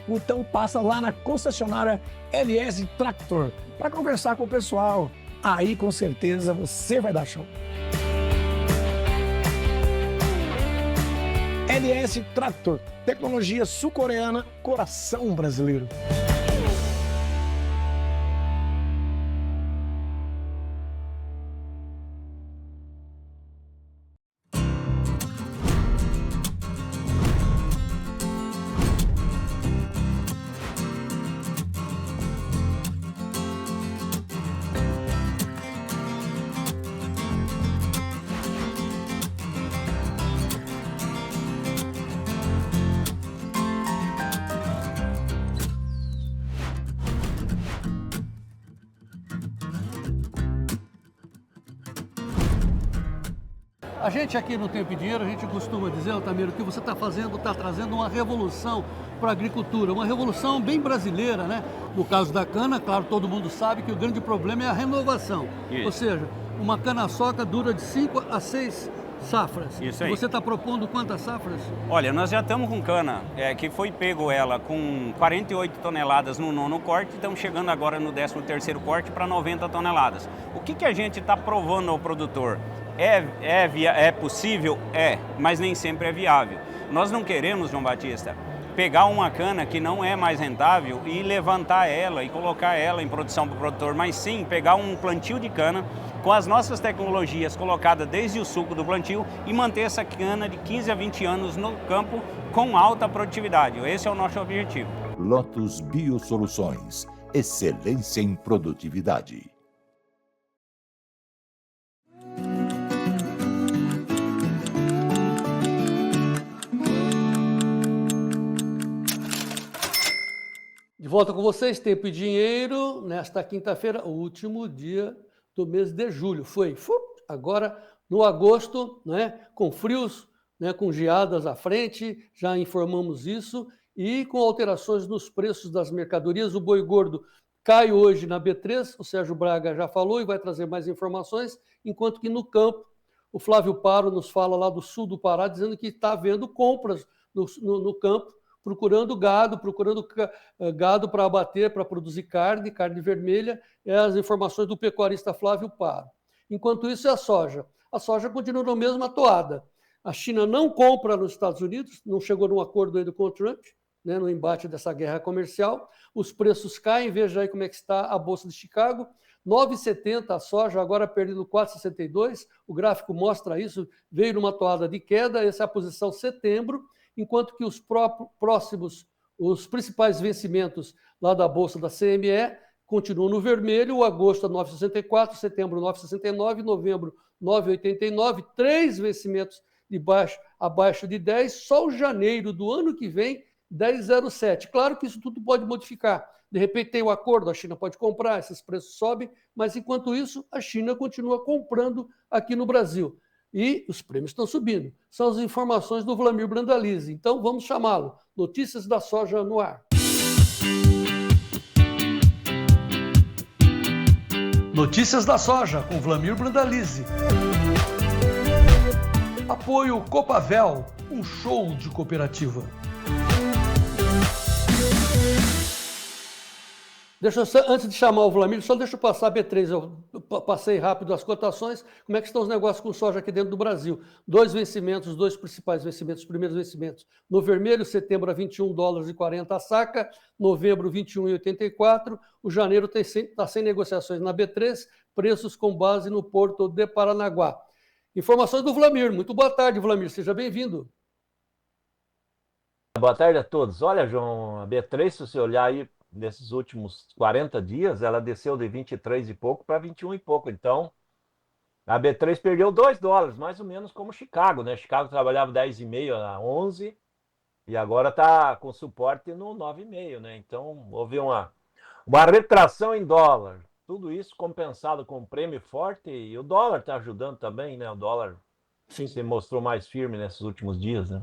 Então passa lá na concessionária LS Tractor para conversar com o pessoal. Aí com certeza você vai dar show. LS Tractor, tecnologia sul-coreana, coração brasileiro. A gente aqui no Tempo e Dinheiro, a gente costuma dizer, Altamiro, que você está fazendo, está trazendo uma revolução para a agricultura, uma revolução bem brasileira, né? No caso da cana, claro, todo mundo sabe que o grande problema é a renovação. Isso. Ou seja, uma cana-soca dura de 5 a 6 safras. Isso aí. E você está propondo quantas safras? Olha, nós já estamos com cana, que foi pego ela com 48 toneladas no 9º corte, estamos chegando agora no 13º corte para 90 toneladas. O que a gente está provando ao produtor? É possível? Mas nem sempre é viável. Nós não queremos, João Batista, pegar uma cana que não é mais rentável e levantar ela e colocar ela em produção para o produtor, mas sim pegar um plantio de cana com as nossas tecnologias colocadas desde o suco do plantio e manter essa cana de 15 a 20 anos no campo com alta produtividade. Esse é o nosso objetivo. Lotus Biosoluções, excelência em produtividade. De volta com vocês, Tempo e Dinheiro, nesta quinta-feira, o último dia do mês de julho. Foi agora no agosto, né, com frios, né, com geadas à frente, já informamos isso, e com alterações nos preços das mercadorias. O boi gordo cai hoje na B3, o Sérgio Braga já falou e vai trazer mais informações, enquanto que no campo, o Flávio Paro nos fala lá do sul do Pará, dizendo que está havendo compras no campo, procurando gado para abater, para produzir carne vermelha, as informações do pecuarista Flávio Paro. Enquanto isso, é a soja. A soja continua na mesma toada. A China não compra nos Estados Unidos, não chegou num acordo ainda com o Trump, né, no embate dessa guerra comercial. Os preços caem, veja aí como é que está a Bolsa de Chicago. 9,70 a soja, agora perdendo 4,62. O gráfico mostra isso, veio numa toada de queda, essa é a posição setembro, enquanto que os principais vencimentos lá da Bolsa da CME continuam no vermelho, o agosto a 9,64, setembro 9,69, novembro 9,89, 3 vencimentos abaixo de 10, só o janeiro do ano que vem 10,07. Claro que isso tudo pode modificar. De repente tem o acordo, a China pode comprar, esses preços sobem, mas enquanto isso, a China continua comprando aqui no Brasil. E os prêmios estão subindo. São as informações do Vlamir Brandalize. Então vamos chamá-lo. Notícias da soja no ar. Notícias da soja com Vlamir Brandalize. Apoio Copavel, um show de cooperativa. Antes de chamar o Vlamir, só deixa eu passar a B3. Eu passei rápido as cotações. Como é que estão os negócios com soja aqui dentro do Brasil? 2 vencimentos, 2 principais vencimentos, os primeiros vencimentos. No vermelho, setembro a $21,40 a saca, novembro 21,84. O janeiro está sem negociações na B3, preços com base no Porto de Paranaguá. Informações do Vlamir. Muito boa tarde, Vlamir. Seja bem-vindo. Boa tarde a todos. Olha, João, a B3, se você olhar aí nesses últimos 40 dias, ela desceu de 23 e pouco para 21 e pouco. Então, a B3 perdeu $2, mais ou menos como Chicago, né? Chicago trabalhava 10,5 a 11 e agora está com suporte no 9,5, né? Então, houve uma retração em dólar. Tudo isso compensado com prêmio forte e o dólar está ajudando também, né? O dólar se mostrou mais firme nesses últimos dias, né?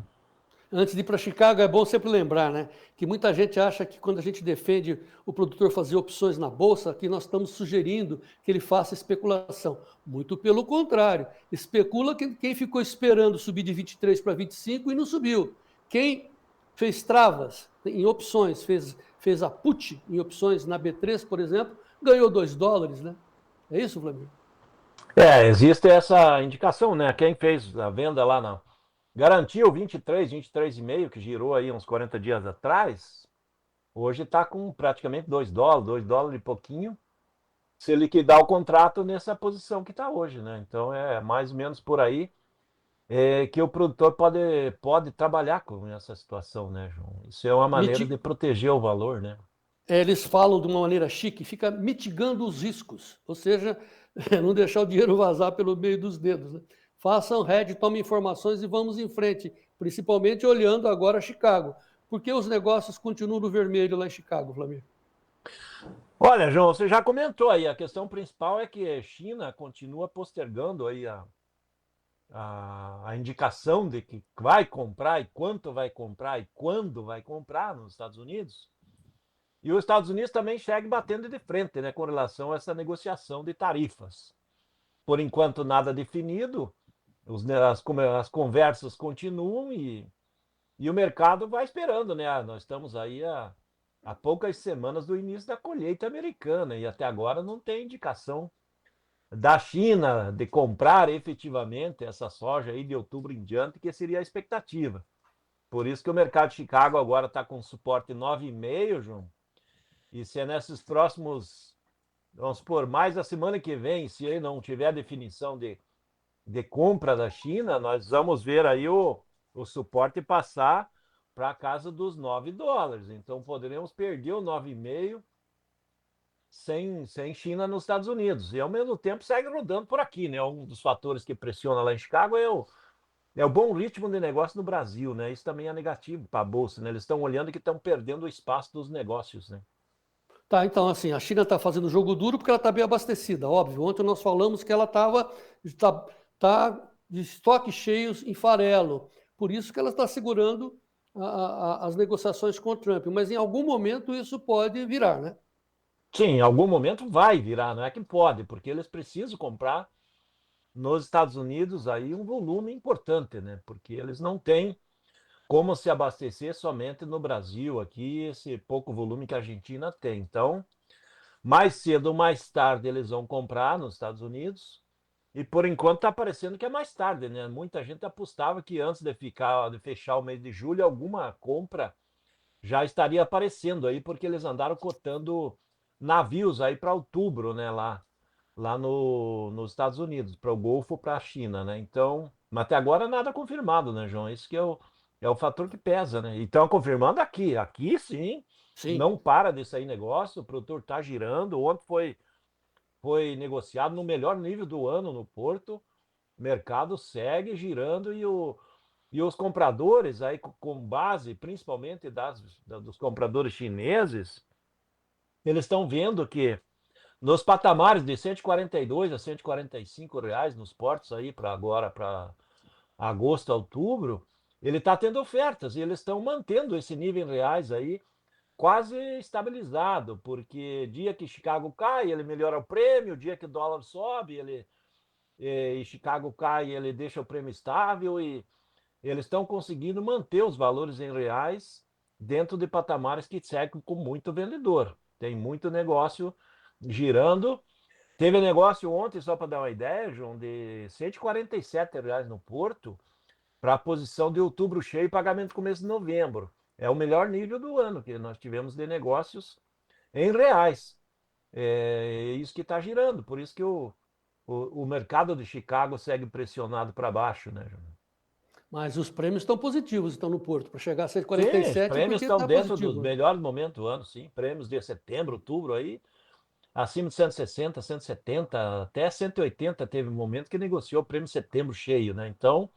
Antes de ir para Chicago, é bom sempre lembrar, né, que muita gente acha que quando a gente defende o produtor fazer opções na Bolsa, que nós estamos sugerindo que ele faça especulação. Muito pelo contrário. Especula quem ficou esperando subir de 23 para 25 e não subiu. Quem fez travas em opções, fez a put em opções na B3, por exemplo, ganhou $2, né? É isso, Vlamir? Existe essa indicação, né? Quem fez a venda lá garantiu 23,5, que girou aí uns 40 dias atrás, hoje está com praticamente $2 e pouquinho, se liquidar o contrato nessa posição que está hoje, né? Então é mais ou menos por aí que o produtor pode trabalhar com essa situação, né, João? Isso é uma maneira de proteger o valor, né? Eles falam de uma maneira chique, fica mitigando os riscos, ou seja, não deixar o dinheiro vazar pelo meio dos dedos, né? Façam hedge, tomem informações e vamos em frente, principalmente olhando agora Chicago. Por que os negócios continuam no vermelho lá em Chicago, Vlamir? Olha, João, você já comentou aí, a questão principal é que a China continua postergando aí a indicação de que vai comprar e quanto vai comprar e quando vai comprar nos Estados Unidos. E os Estados Unidos também segue batendo de frente, né, com relação a essa negociação de tarifas. Por enquanto, nada definido. As conversas continuam e o mercado vai esperando, né? Nós estamos aí há poucas semanas do início da colheita americana e até agora não tem indicação da China de comprar efetivamente essa soja aí de outubro em diante, que seria a expectativa. Por isso que o mercado de Chicago agora está com suporte 9,5, João. E se é nesses próximos, vamos supor, mais a semana que vem, se aí não tiver definição de compra da China, nós vamos ver aí o suporte passar para a casa dos $9. Então, poderemos perder o 9,5 sem China nos Estados Unidos. E, ao mesmo tempo, segue rodando por aqui, né? Um dos fatores que pressiona lá em Chicago é o bom ritmo de negócio no Brasil, né? Isso também é negativo para a Bolsa, né? Eles estão olhando que estão perdendo o espaço dos negócios, né? Tá, então assim, a China está fazendo jogo duro porque ela está bem abastecida, óbvio. Ontem nós falamos que ela está de estoques cheios em farelo. Por isso que ela está segurando as negociações com o Trump. Mas em algum momento isso pode virar, né? Sim, em algum momento vai virar, não é que pode, porque eles precisam comprar nos Estados Unidos aí um volume importante, né? Porque eles não têm como se abastecer somente no Brasil, aqui, esse pouco volume que a Argentina tem. Então, mais cedo ou mais tarde eles vão comprar nos Estados Unidos. E por enquanto está parecendo que é mais tarde, né? Muita gente apostava que antes de fechar o mês de julho, alguma compra já estaria aparecendo aí, porque eles andaram cotando navios aí para outubro, né? Lá lá nos Estados Unidos, para o Golfo ou para a China, né? Então, mas até agora nada confirmado, né, João? Isso que é o fator que pesa, né? Então, confirmando aqui sim, Sim. não para de sair negócio, o produtor está girando. Ontem foi negociado no melhor nível do ano no Porto, o mercado segue girando e os compradores, aí com base principalmente dos compradores chineses, eles estão vendo que nos patamares de 142 a 145 reais nos portos aí para agora, para agosto, outubro, ele está tendo ofertas e eles estão mantendo esse nível em reais aí quase estabilizado, porque dia que Chicago cai, ele melhora o prêmio, dia que o dólar sobe, e Chicago cai, ele deixa o prêmio estável e eles estão conseguindo manter os valores em reais dentro de patamares que seguem com muito vendedor. Tem muito negócio girando. Teve negócio ontem, só para dar uma ideia, João, de R$ 147 no Porto para a posição de outubro cheio e pagamento começo de novembro. É o melhor nível do ano que nós tivemos de negócios em reais. É isso que está girando, por isso que o mercado de Chicago segue pressionado para baixo, né, João? Mas os prêmios estão positivos, estão no Porto. Para chegar a Sim, os 147, prêmios porque estão está dentro positivo. dos melhores momentos do ano, sim. Prêmios de setembro, outubro aí, acima de 160, 170, até 180 teve um momento que negociou o prêmio setembro cheio, né? Então,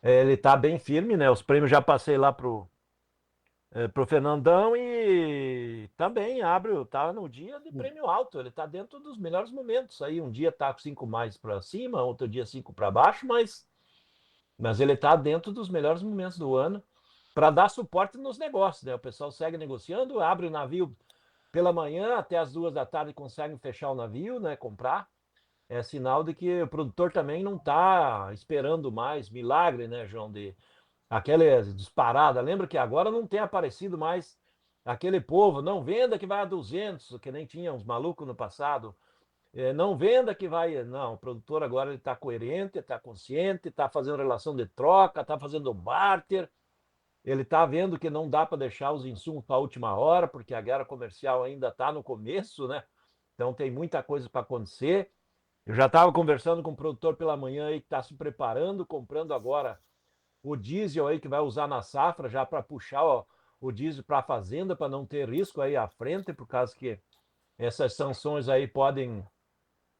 ele está bem firme, né? Os prêmios já passei lá pro Fernandão e também tá no dia de prêmio alto, ele está dentro dos melhores momentos. Aí um dia tá com 5 mais para cima, outro dia 5 para baixo, mas ele está dentro dos melhores momentos do ano para dar suporte nos negócios, né? O pessoal segue negociando, abre o navio pela manhã, até as 2 da tarde conseguem fechar o navio, né? Comprar. É sinal de que o produtor também não está esperando mais milagre, né, João? De aquela disparada. Lembra que agora não tem aparecido mais aquele povo, não venda que vai a 200, que nem tinha uns malucos no passado. Não venda que vai. Não, o produtor agora está coerente, está consciente, está fazendo relação de troca, está fazendo barter. Ele está vendo que não dá para deixar os insumos para a última hora, porque a guerra comercial ainda está no começo, né? Então tem muita coisa para acontecer. Eu já estava conversando com o produtor pela manhã aí que está se preparando, comprando agora o diesel aí que vai usar na safra, já para puxar o diesel para a fazenda, para não ter risco aí à frente, por causa que essas sanções aí podem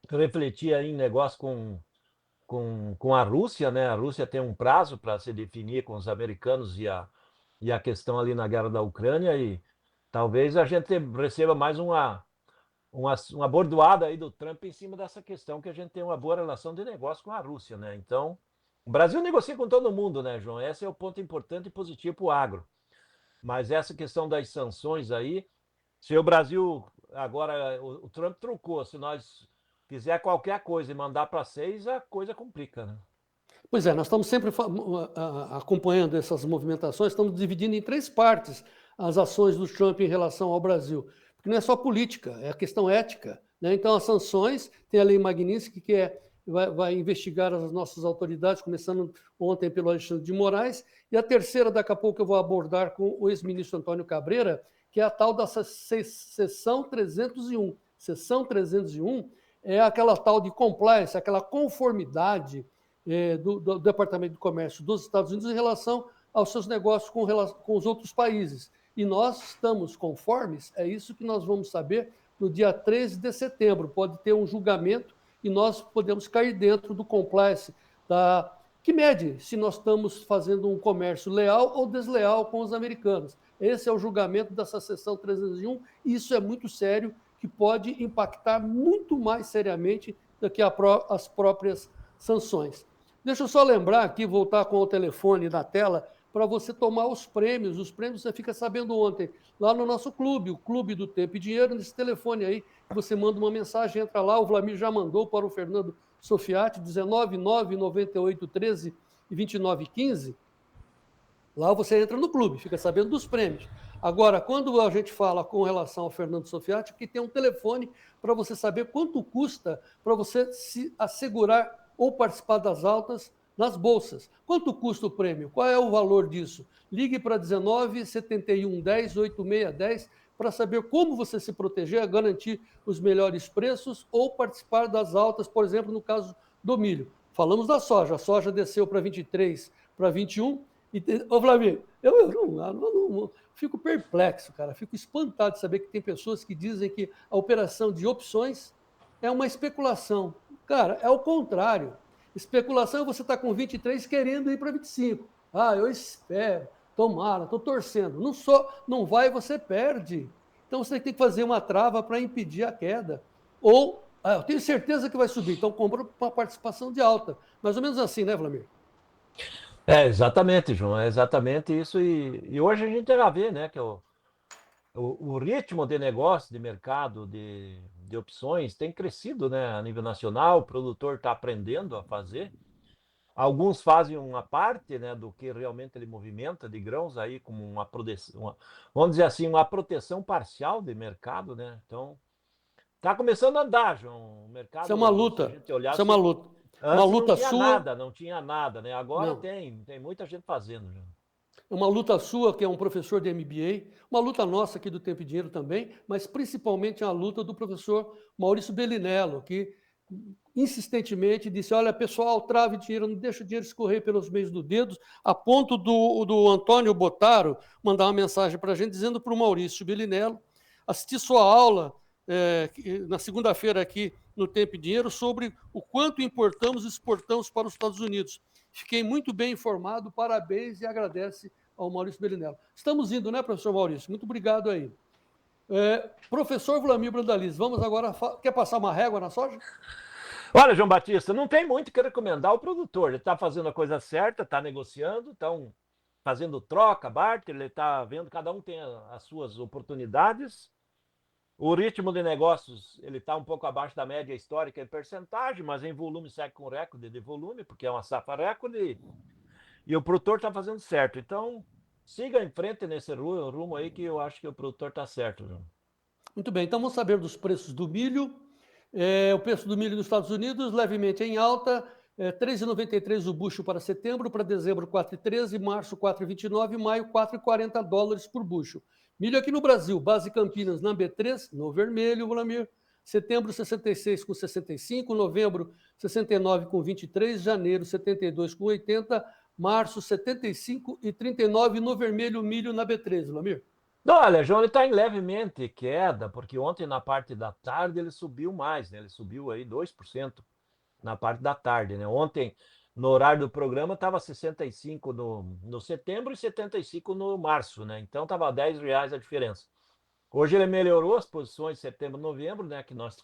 refletir aí em negócio com a Rússia, né? A Rússia tem um prazo para se definir com os americanos e a questão ali na guerra da Ucrânia, e talvez a gente receba mais uma bordoada aí do Trump em cima dessa questão, que a gente tem uma boa relação de negócio com a Rússia, né? Então, o Brasil negocia com todo mundo, né, João? Esse é o ponto importante e positivo para o agro. Mas essa questão das sanções aí, se o Brasil agora, o Trump trucou, se nós fizer qualquer coisa e mandar para 6, a coisa complica, né? Pois é, nós estamos sempre acompanhando essas movimentações, estamos dividindo em 3 partes as ações do Trump em relação ao Brasil. Porque não é só política, é a questão ética, né? Então, as sanções, tem a lei Magnitsky, que vai investigar as nossas autoridades, começando ontem pelo Alexandre de Moraes, e a terceira, daqui a pouco, eu vou abordar com o ex-ministro Antônio Cabreira, que é a tal da Seção 301. Seção 301 é aquela tal de compliance, aquela conformidade do Departamento de Comércio dos Estados Unidos em relação aos seus negócios com os outros países. E nós estamos conformes, é isso que nós vamos saber no dia 13 de setembro. Pode ter um julgamento e nós podemos cair dentro do compliance que mede se nós estamos fazendo um comércio leal ou desleal com os americanos. Esse é o julgamento dessa seção 301 e isso é muito sério, que pode impactar muito mais seriamente do que as próprias sanções. Deixa eu só lembrar aqui, voltar com o telefone na tela, para você tomar os prêmios. Os prêmios você fica sabendo ontem, lá no nosso clube, o Clube do Tempo e Dinheiro, nesse telefone aí, você manda uma mensagem, entra lá, o Vlamir já mandou para o Fernando Sofiati, 19998132915. Lá você entra no clube, fica sabendo dos prêmios. Agora, quando a gente fala com relação ao Fernando Sofiati, que tem um telefone para você saber quanto custa para você se assegurar ou participar das altas nas bolsas. Quanto custa o prêmio? Qual é o valor disso? Ligue para 19 71 10 8610 para saber como você se proteger, garantir os melhores preços ou participar das altas, por exemplo, no caso do milho. Falamos da soja, a soja desceu para 23, para 21. Ô, Flávio, eu não fico perplexo, cara, fico espantado de saber que tem pessoas que dizem que a operação de opções é uma especulação. Cara, é o contrário. Especulação é você estar com 23 querendo ir para 25. Ah, eu espero, tomara, estou torcendo. Não vai, você perde. Então você tem que fazer uma trava para impedir a queda. Ou, eu tenho certeza que vai subir, então compra uma participação de alta. Mais ou menos assim, né, Vlamir? É, exatamente, João, é exatamente isso. E hoje a gente já vê, né, que o ritmo de negócio, de mercado, de opções tem crescido, né, a nível nacional. O produtor está aprendendo a fazer. Alguns fazem uma parte, né, do que realmente ele movimenta de grãos aí como uma proteção, vamos dizer assim, uma proteção parcial de mercado, né? Então, está começando a andar, João. O mercado, Isso é uma luta. se a gente olhasse, Isso é uma luta. Uma antes luta não tinha sua. nada, não tinha nada, né? Agora Não. tem muita gente fazendo, João. Uma luta sua, que é um professor de MBA, uma luta nossa aqui do Tempo e Dinheiro também, mas principalmente a luta do professor Maurício Bellinello, que insistentemente disse, olha, pessoal, trave dinheiro, não deixa o dinheiro escorrer pelos meios dos dedos, a ponto do Antônio Botaro mandar uma mensagem para a gente dizendo para o Maurício Bellinello assistir sua aula na segunda-feira aqui no Tempo e Dinheiro sobre o quanto importamos e exportamos para os Estados Unidos. Fiquei muito bem informado, parabéns e agradece ao Maurício Bellinello. Estamos indo, né, professor Maurício? Muito obrigado aí. Professor Vlamir Brandalize, vamos agora... Quer passar uma régua na soja? Olha, João Batista, não tem muito que recomendar ao produtor. Ele está fazendo a coisa certa, está negociando, estão fazendo troca, barter, ele está vendo, cada um tem as suas oportunidades. O ritmo de negócios, ele está um pouco abaixo da média histórica em percentagem, mas em volume segue com recorde de volume, porque é uma safra recorde, e o produtor está fazendo certo. Então, siga em frente nesse rumo aí, que eu acho que o produtor está certo, João. Muito bem, então vamos saber dos preços do milho. O preço do milho nos Estados Unidos, levemente em alta, R$ 3,93 o bucho para setembro, para dezembro R$ 4,13, março R$ 4,29, maio R$ 4,40 por bucho. Milho aqui no Brasil, base Campinas na B3, no vermelho, Vlamir. Setembro 66,65, novembro 69,23, janeiro 72,80, março 75,39 no vermelho, milho na B3, Vlamir. Olha, João, ele está em levemente queda, porque ontem na parte da tarde ele subiu mais, né? Ele subiu aí 2% na parte da tarde, né? Ontem, no horário do programa, estava 65 no setembro e 75 no março, né? Então estava R$10 a diferença. Hoje ele melhorou as posições de setembro e novembro, né? Que nós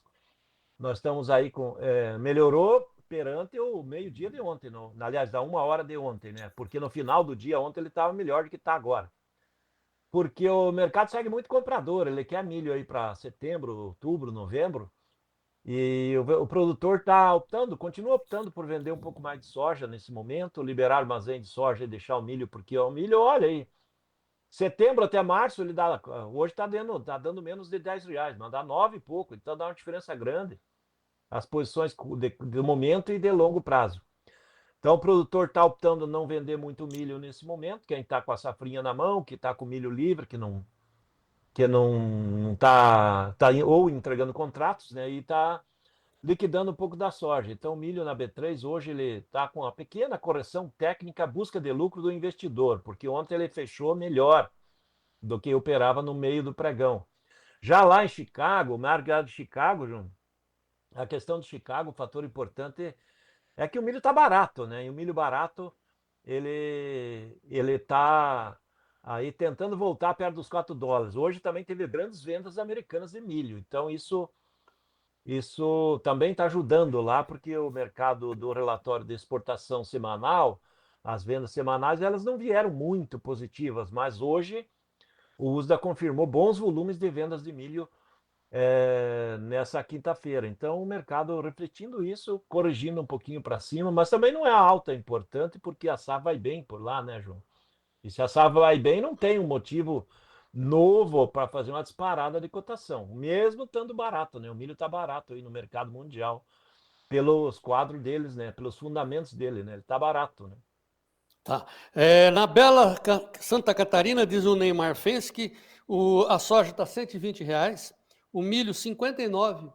estamos aí com... melhorou perante o meio-dia de ontem, aliás, da 1 hora de ontem, né? Porque no final do dia ontem ele estava melhor do que está agora. Porque o mercado segue muito comprador, ele quer milho aí para setembro, outubro, novembro, e o produtor está optando, continua optando por vender um pouco mais de soja nesse momento, liberar armazém de soja e deixar o milho, porque o milho, olha aí, setembro até março, ele dá, hoje está dando menos de R$10, mas dá 9 e pouco, então dá uma diferença grande, as posições de momento e de longo prazo. Então o produtor está optando não vender muito milho nesse momento, quem está com a safrinha na mão, que está com milho livre, que não está ou entregando contratos, né, e está liquidando um pouco da soja. Então o milho na B3 hoje ele está com uma pequena correção técnica, busca de lucro do investidor, porque ontem ele fechou melhor do que operava no meio do pregão. Já lá em Chicago, o mercado de Chicago, João, a questão de Chicago, o fator importante é que o milho está barato, né? E o milho barato, ele está aí tentando voltar perto dos $4. Hoje também teve grandes vendas americanas de milho. Então isso também está ajudando lá, porque o mercado do relatório de exportação semanal, as vendas semanais, elas não vieram muito positivas, mas hoje o USDA confirmou bons volumes de vendas de milho nessa quinta-feira. Então o mercado refletindo isso, corrigindo um pouquinho para cima, mas também não é alta importante, porque a safra vai bem por lá, né, João? E se a safra vai bem, não tem um motivo novo para fazer uma disparada de cotação, mesmo estando barato, né? O milho está barato aí no mercado mundial, pelos quadros deles, né? Pelos fundamentos dele, né? Ele está barato, né? Tá. Na bela Santa Catarina, diz o Neymar Fens, que A soja está R$ 120, o milho R$ 59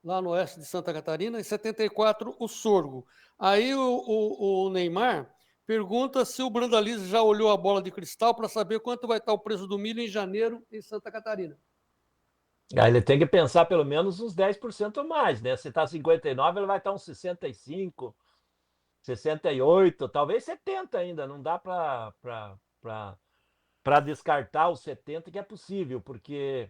lá no oeste de Santa Catarina e 74 o sorgo. Aí o Neymar pergunta se o Brandalize já olhou a bola de cristal para saber quanto vai estar o preço do milho em janeiro em Santa Catarina. Aí ele tem que pensar pelo menos uns 10% a mais, né? Se está 59, ele vai estar uns 65, 68, talvez 70 ainda. Não dá para descartar os 70, que é possível, porque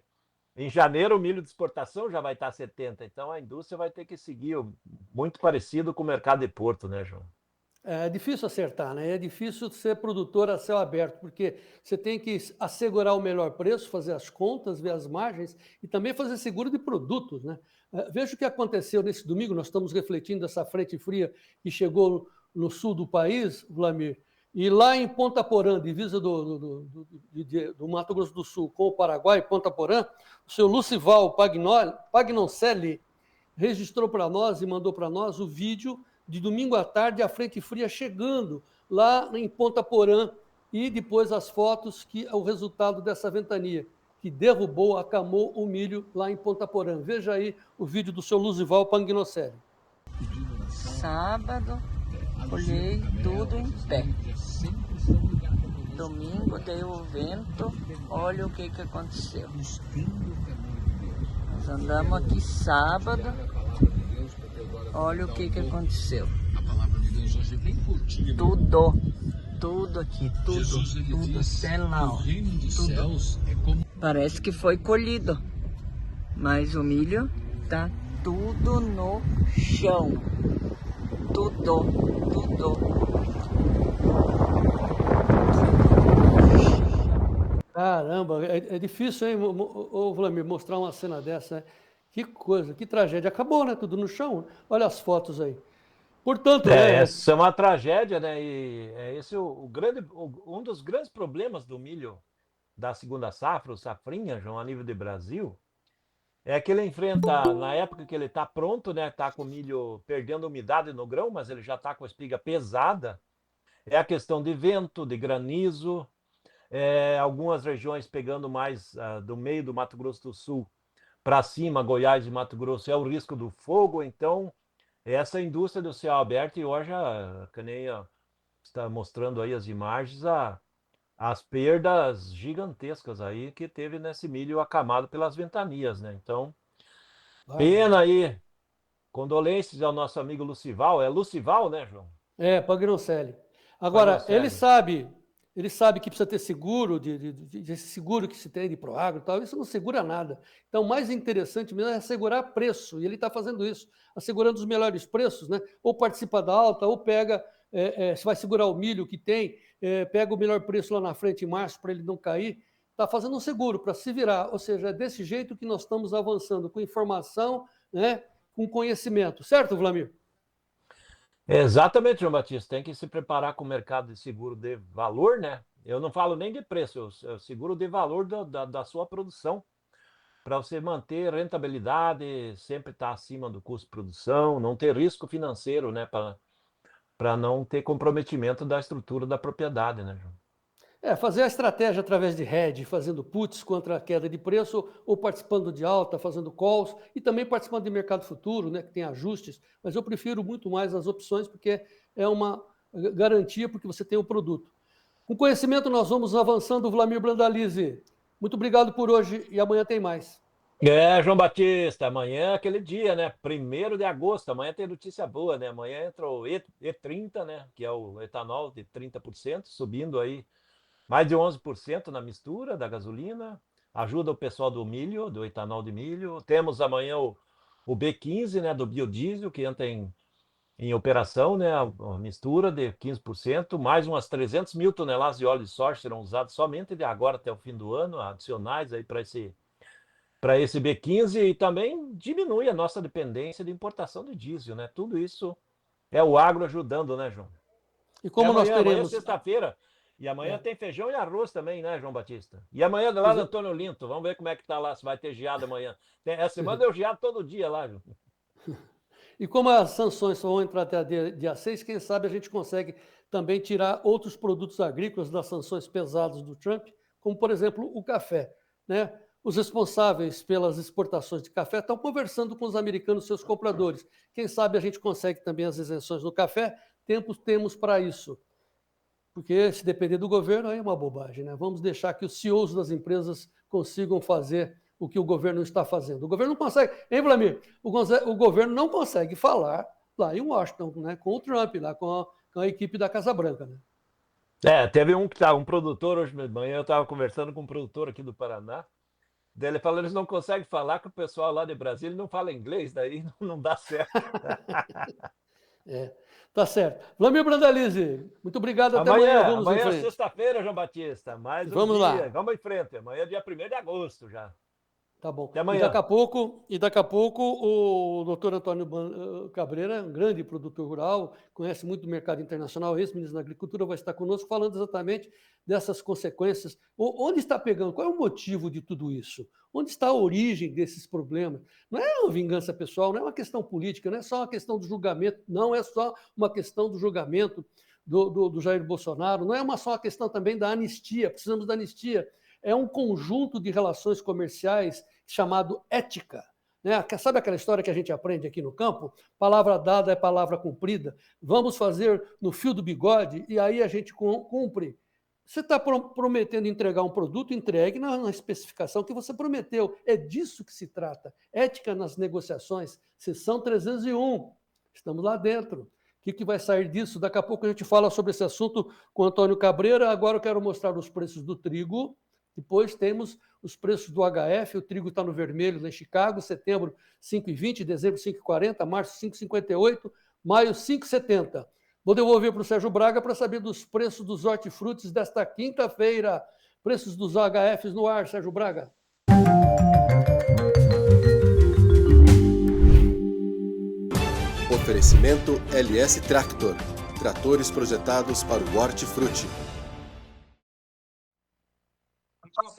em janeiro o milho de exportação já vai estar 70. Então a indústria vai ter que seguir muito parecido com o mercado de Porto, né, João? É difícil acertar, né? É difícil ser produtor a céu aberto, porque você tem que assegurar o melhor preço, fazer as contas, ver as margens e também fazer seguro de produtos, né? Veja o que aconteceu nesse domingo, nós estamos refletindo essa frente fria que chegou no sul do país, Vlamir, e lá em Ponta Porã, divisa do Mato Grosso do Sul com o Paraguai, Ponta Porã, o seu Lucival Pagnoncelli registrou para nós e mandou para nós o vídeo de domingo à tarde, a frente fria chegando lá em Ponta Porã e depois as fotos que é o resultado dessa ventania, que derrubou, acamou o milho lá em Ponta Porã. Veja aí o vídeo do seu Lucival Pagnoncelli. Sábado, colhei tudo em pé. Domingo deu o vento, olha o que aconteceu. Nós andamos aqui sábado, olha o que aconteceu. Tudo aqui, tudo, celão, tudo. Parece que foi colhido, mas o milho tá tudo no chão. Tudo. Caramba, é difícil, hein, ô Vlamir, mostrar uma cena dessa, né? Que coisa, que tragédia. Acabou, né? Tudo no chão. Olha as fotos aí. Portanto, essa é uma tragédia, né? E é esse um dos grandes problemas do milho da segunda safra, o safrinha, João, a nível de Brasil, é que ele enfrenta, na época que ele está pronto, né? Está com o milho perdendo umidade no grão, mas ele já está com a espiga pesada. É a questão de vento, de granizo, algumas regiões pegando mais do meio do Mato Grosso do Sul para cima, Goiás e Mato Grosso, é o risco do fogo. Então, essa indústria do céu aberto, e hoje, que nem está mostrando aí as imagens, as perdas gigantescas aí que teve nesse milho acamado pelas ventanias, né? Então, pena aí. Condolências ao nosso amigo Lucival. É Lucival, né, João? Pagnoncelli. Agora, Pagnoncelli. ele sabe que precisa ter seguro, esse seguro que se tem de Proagro e tal, isso não segura nada. Então, o mais interessante mesmo é assegurar preço, e ele está fazendo isso, assegurando os melhores preços, né? Ou participa da alta, ou pega, se vai segurar o milho que tem, pega o melhor preço lá na frente em março para ele não cair, está fazendo um seguro para se virar. Ou seja, é desse jeito que nós estamos avançando, com informação, né? Com conhecimento. Certo, Vlamir? Exatamente, João Batista. Tem que se preparar com o mercado de seguro de valor, né? Eu não falo nem de preço, eu seguro de valor da sua produção, para você manter rentabilidade, sempre estar acima do custo de produção, não ter risco financeiro, né? Para não ter comprometimento da estrutura da propriedade, né, João? Fazer a estratégia através de hedge, fazendo puts contra a queda de preço, ou participando de alta, fazendo calls, e também participando de mercado futuro, né, que tem ajustes, mas eu prefiro muito mais as opções, porque é uma garantia, porque você tem o produto. Com conhecimento, nós vamos avançando, Vlamir Brandalize. Muito obrigado por hoje, e amanhã tem mais. João Batista, amanhã é aquele dia, né? 1º de agosto, amanhã tem notícia boa, né? Amanhã entra o E30, né? Que é o etanol de 30%, subindo aí mais de 11% na mistura da gasolina, ajuda o pessoal do milho, do etanol de milho. Temos amanhã o B15, né, do biodiesel, que entra em operação, né, a mistura de 15%, mais umas 300 mil toneladas de óleo de soja serão usados somente de agora até o fim do ano, adicionais aí para esse B15, e também diminui a nossa dependência de importação de diesel, né? Tudo isso é o agro ajudando, né, João? E como nós teremos... Amanhã, sexta-feira, e amanhã tem feijão e arroz também, né, João Batista? E amanhã lá no Antônio Linto, vamos ver como é que tá lá, se vai ter geada amanhã. Essa semana deu geada todo dia lá, João. E como as sanções só vão entrar até dia 6, quem sabe a gente consegue também tirar outros produtos agrícolas das sanções pesadas do Trump, como, por exemplo, o café. né? Os responsáveis pelas exportações de café estão conversando com os americanos, seus compradores. Quem sabe a gente consegue também as isenções no café, temos para isso. Porque se depender do governo, aí é uma bobagem, né? Vamos deixar que os CEOs das empresas consigam fazer o que o governo está fazendo. O governo não consegue, hein, Vlamir? O governo não consegue falar lá em Washington, né, com o Trump, lá com a equipe da Casa Branca, né? Teve um produtor hoje de manhã, eu estava conversando com um produtor aqui do Paraná, daí ele falou, eles não conseguem falar com o pessoal lá de Brasília, não fala inglês, daí não dá certo. Tá certo. Vlamir Brandalize, muito obrigado, até amanhã. Vamos em frente. Amanhã é sexta-feira, João Batista, mais um dia. Vamos em frente, amanhã é dia 1º de agosto já. Tá bom. Até amanhã. E daqui a pouco o doutor Antônio Cabreira, um grande produtor rural, conhece muito do mercado internacional, ex-ministro da Agricultura, vai estar conosco falando exatamente dessas consequências. Onde está pegando? Qual é o motivo de tudo isso? Onde está a origem desses problemas? Não é uma vingança pessoal, não é uma questão política, não é só uma questão do julgamento, não é só uma questão do julgamento do Jair Bolsonaro, não é só uma questão também da anistia, precisamos da anistia. É um conjunto de relações comerciais chamado ética. Né? Sabe aquela história que a gente aprende aqui no campo? Palavra dada é palavra cumprida. Vamos fazer no fio do bigode e aí a gente cumpre. Você está prometendo entregar um produto, entregue na especificação que você prometeu. É disso que se trata. Ética nas negociações, seção 301. Estamos lá dentro. O que vai sair disso? Daqui a pouco a gente fala sobre esse assunto com o Antônio Cabreira. Agora eu quero mostrar os preços do trigo. Depois temos os preços do HF, o trigo está no vermelho lá em Chicago, setembro 5,20, dezembro 5,40, março 5,58, maio 5,70. Vou devolver para o Sérgio Braga para saber dos preços dos hortifrutis desta quinta-feira. Preços dos HFs no ar, Sérgio Braga. Oferecimento LS Tractor. Tratores projetados para o hortifruti.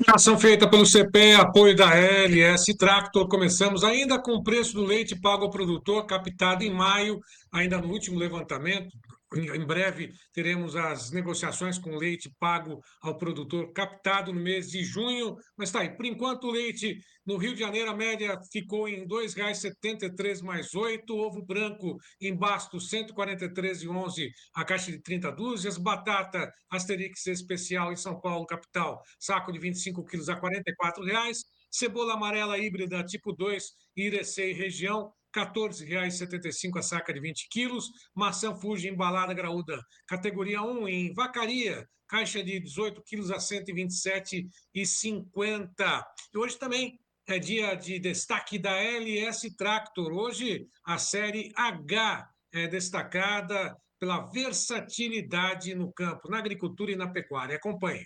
Ação feita pelo CPE, apoio da LS Tractor. Começamos ainda com o preço do leite pago ao produtor, captado em maio, ainda no último levantamento. Em breve teremos as negociações com leite pago ao produtor captado no mês de junho. Mas está aí, por enquanto o leite no Rio de Janeiro, a média ficou em R$ 2,73 mais 8. Ovo branco em Bastos, R$ 143,11 a caixa de 30 dúzias. Batata Asterix especial em São Paulo, capital, saco de 25 quilos a R$ 44,00. Cebola amarela híbrida tipo 2, Irecê região, R$ 14,75 a saca de 20 quilos. Maçã Fuji embalada graúda, categoria 1 em Vacaria, caixa de 18 quilos a R$ 127,50. E hoje também é dia de destaque da LS Tractor. Hoje a série H é destacada pela versatilidade no campo, na agricultura e na pecuária. Acompanhe.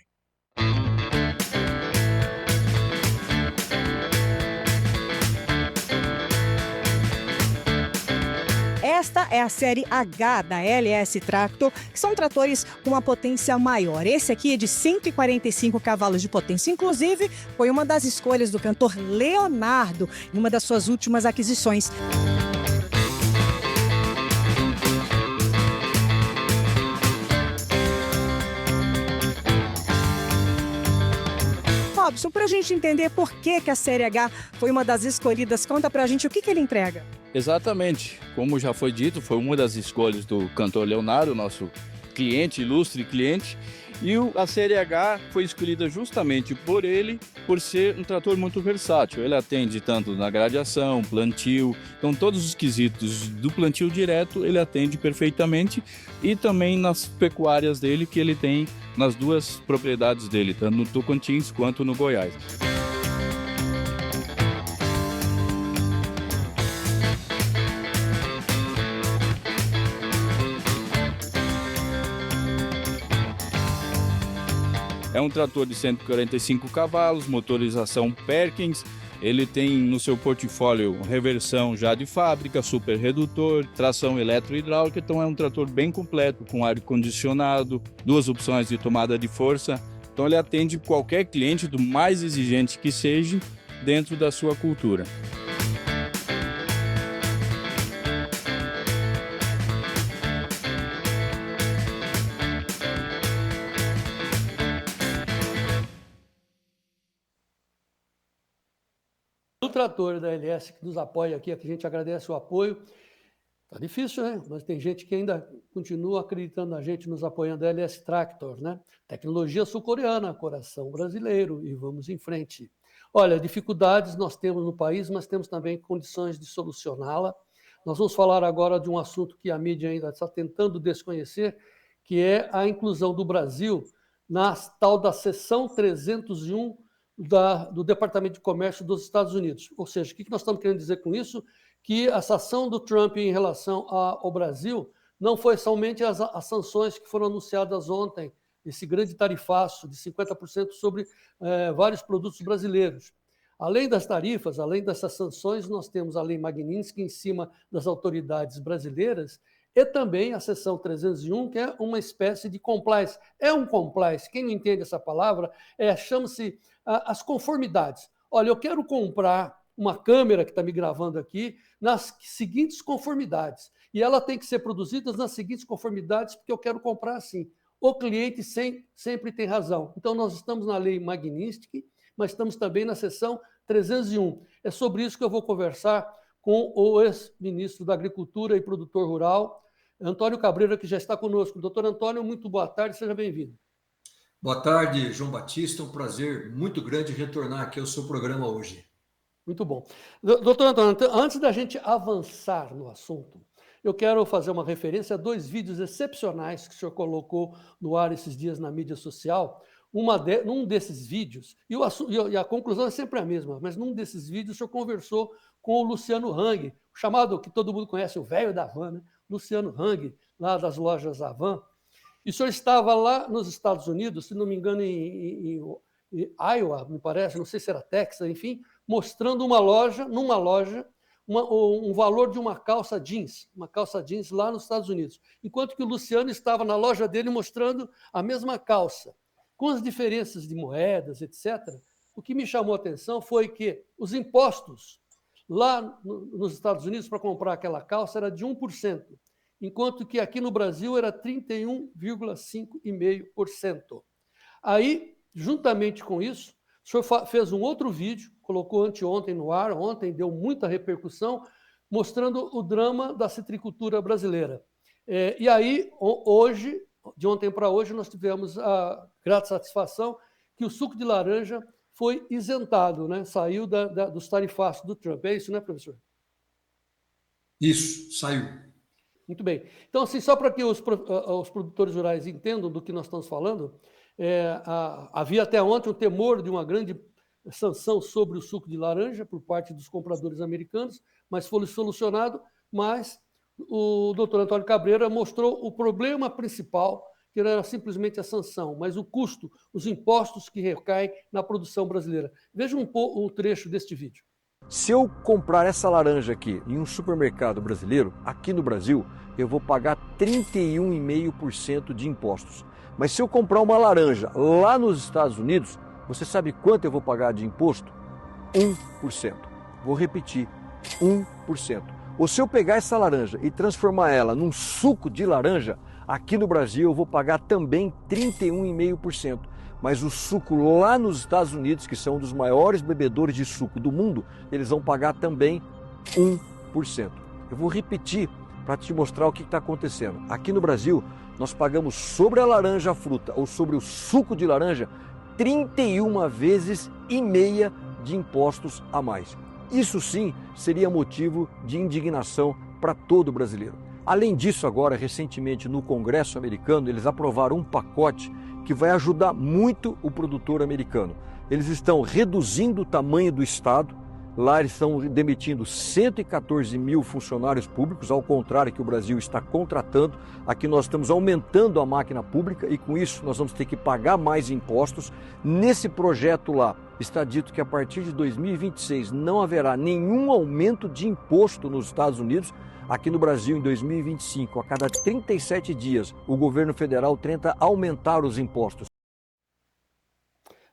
Esta é a série H da LS Tractor, que são tratores com uma potência maior. Esse aqui é de 145 cavalos de potência. Inclusive, foi uma das escolhas do cantor Leonardo em uma das suas últimas aquisições. Robson, para a gente entender por que a série H foi uma das escolhidas, conta para a gente o que ele entrega. Exatamente, como já foi dito, foi uma das escolhas do cantor Leonardo, nosso cliente, ilustre cliente, e a série H foi escolhida justamente por ele, por ser um trator muito versátil. Ele atende tanto na gradeação, plantio, então todos os quesitos do plantio direto ele atende perfeitamente, e também nas pecuárias dele, que ele tem nas duas propriedades dele, tanto no Tocantins quanto no Goiás. É um trator de 145 cavalos, motorização Perkins. Ele tem no seu portfólio reversão já de fábrica, super redutor, tração eletro-hidráulica. Então é um trator bem completo, com ar-condicionado, duas opções de tomada de força. Então ele atende qualquer cliente, do mais exigente que seja, dentro da sua cultura. trator da LS que nos apoia aqui, que a gente agradece o apoio. Tá difícil, né? Mas tem gente que ainda continua acreditando na gente, nos apoiando, a LS Tractor, né? Tecnologia sul-coreana, coração brasileiro, e vamos em frente. Olha, dificuldades nós temos no país, mas temos também condições de solucioná-la. Nós vamos falar agora de um assunto que a mídia ainda está tentando desconhecer, que é a inclusão do Brasil na tal da seção 301 do Departamento de Comércio dos Estados Unidos. Ou seja, o que nós estamos querendo dizer com isso? Que essa ação do Trump em relação ao Brasil não foi somente as sanções que foram anunciadas ontem, esse grande tarifaço de 50% sobre vários produtos brasileiros. Além das tarifas, além dessas sanções, nós temos a Lei Magnitsky em cima das autoridades brasileiras e também a seção 301, que é uma espécie de compliance. É um compliance, quem não entende essa palavra, chama-se as conformidades. Olha, eu quero comprar uma câmera que está me gravando aqui nas seguintes conformidades. E ela tem que ser produzida nas seguintes conformidades, porque eu quero comprar assim. O cliente sempre tem razão. Então, nós estamos na Lei Magnitsky, mas estamos também na seção 301. É sobre isso que eu vou conversar com o ex-ministro da Agricultura e produtor rural, Antônio Cabreira, que já está conosco. Doutor Antônio, muito boa tarde, seja bem-vindo. Boa tarde, João Batista. É um prazer muito grande retornar aqui ao seu programa hoje. Muito bom. Doutor Antônio, antes da gente avançar no assunto, eu quero fazer uma referência a 2 vídeos excepcionais que o senhor colocou no ar esses dias na mídia social. Num desses vídeos, e a conclusão é sempre a mesma, mas num desses vídeos o senhor conversou com o Luciano Hang, chamado, que todo mundo conhece, o velho da van, né? Luciano Hang, lá das lojas Avan. E o senhor estava lá nos Estados Unidos, se não me engano, em Iowa, me parece, não sei se era Texas, enfim, mostrando numa loja, um valor de uma calça jeans lá nos Estados Unidos. Enquanto que o Luciano estava na loja dele mostrando a mesma calça. Com as diferenças de moedas, etc., o que me chamou a atenção foi que os impostos lá nos Estados Unidos para comprar aquela calça era de 1%, enquanto que aqui no Brasil era 31,5%. Aí, juntamente com isso, o senhor fez um outro vídeo, colocou anteontem no ar, ontem deu muita repercussão, mostrando o drama da citricultura brasileira. E aí, hoje, de ontem para hoje, nós tivemos a grata satisfação que o suco de laranja foi isentado, né? Saiu dos tarifaços do Trump. É isso, né, professor? Isso, saiu. Muito bem. Então, assim, só para que os produtores rurais entendam do que nós estamos falando, havia até ontem o temor de uma grande sanção sobre o suco de laranja por parte dos compradores americanos, mas foi solucionado, mas o doutor Antônio Cabreira mostrou o problema principal, que não era simplesmente a sanção, mas o custo, os impostos que recaem na produção brasileira. Veja um trecho deste vídeo. Se eu comprar essa laranja aqui em um supermercado brasileiro, aqui no Brasil, eu vou pagar 31,5% de impostos. Mas se eu comprar uma laranja lá nos Estados Unidos, você sabe quanto eu vou pagar de imposto? 1%. Vou repetir, 1%. Ou se eu pegar essa laranja e transformar ela num suco de laranja, aqui no Brasil eu vou pagar também 31,5%. Mas o suco lá nos Estados Unidos, que são um dos maiores bebedores de suco do mundo, eles vão pagar também 1%. Eu vou repetir para te mostrar o que está acontecendo. Aqui no Brasil, nós pagamos sobre a laranja a fruta ou sobre o suco de laranja 31,5 vezes de impostos a mais. Isso sim seria motivo de indignação para todo brasileiro. Além disso, agora, recentemente no Congresso americano, eles aprovaram um pacote que vai ajudar muito o produtor americano. Eles estão reduzindo o tamanho do Estado. Lá eles estão demitindo 114 mil funcionários públicos, ao contrário que o Brasil está contratando. Aqui nós estamos aumentando a máquina pública e com isso nós vamos ter que pagar mais impostos. Nesse projeto lá está dito que a partir de 2026 não haverá nenhum aumento de imposto nos Estados Unidos. Aqui no Brasil, em 2025, a cada 37 dias, o governo federal tenta aumentar os impostos.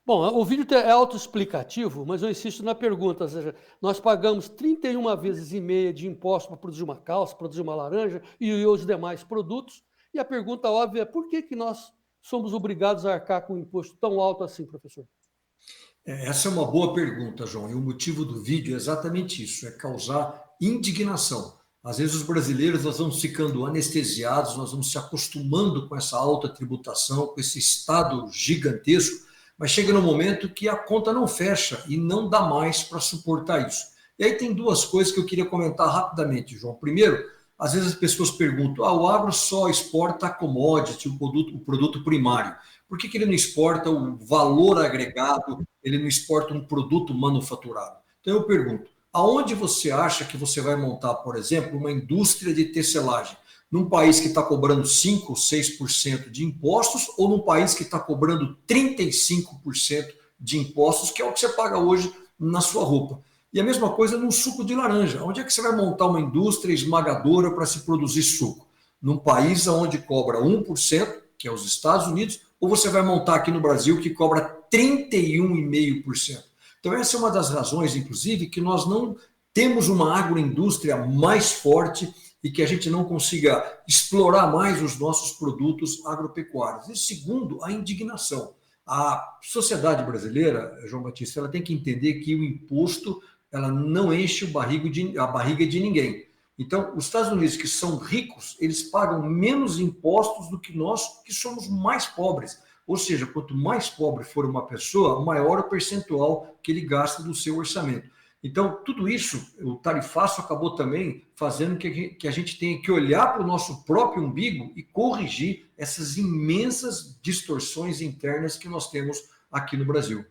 Bom, o vídeo é autoexplicativo, mas eu insisto na pergunta, ou seja, nós pagamos 31,5 vezes de imposto para produzir uma calça, produzir uma laranja e os demais produtos, e a pergunta óbvia é por que nós somos obrigados a arcar com um imposto tão alto assim, professor? Essa é uma boa pergunta, João, e o motivo do vídeo é exatamente isso, é causar indignação. Às vezes os brasileiros nós vamos ficando anestesiados, nós vamos se acostumando com essa alta tributação, com esse Estado gigantesco, mas chega no momento que a conta não fecha e não dá mais para suportar isso. E aí tem duas coisas que eu queria comentar rapidamente, João. Primeiro, às vezes as pessoas perguntam, o agro só exporta a commodity, o produto primário. Por que ele não exporta o valor agregado, ele não exporta um produto manufaturado? Então eu pergunto, aonde você acha que você vai montar, por exemplo, uma indústria de tecelagem? Num país que está cobrando 5% ou 6% de impostos ou num país que está cobrando 35% de impostos, que é o que você paga hoje na sua roupa? E a mesma coisa num suco de laranja. Onde é que você vai montar uma indústria esmagadora para se produzir suco? Num país onde cobra 1%, que é os Estados Unidos, ou você vai montar aqui no Brasil que cobra 31,5%? Então essa é uma das razões, inclusive, que nós não temos uma agroindústria mais forte e que a gente não consiga explorar mais os nossos produtos agropecuários. E segundo, a indignação. A sociedade brasileira, João Batista, ela tem que entender que o imposto ela não enche a barriga de ninguém. Então, os Estados Unidos, que são ricos, eles pagam menos impostos do que nós, que somos mais pobres. Ou seja, quanto mais pobre for uma pessoa, maior o percentual que ele gasta do seu orçamento. Então, tudo isso, o tarifaço acabou também fazendo que a gente tenha que olhar para o nosso próprio umbigo e corrigir essas imensas distorções internas que nós temos aqui no Brasil.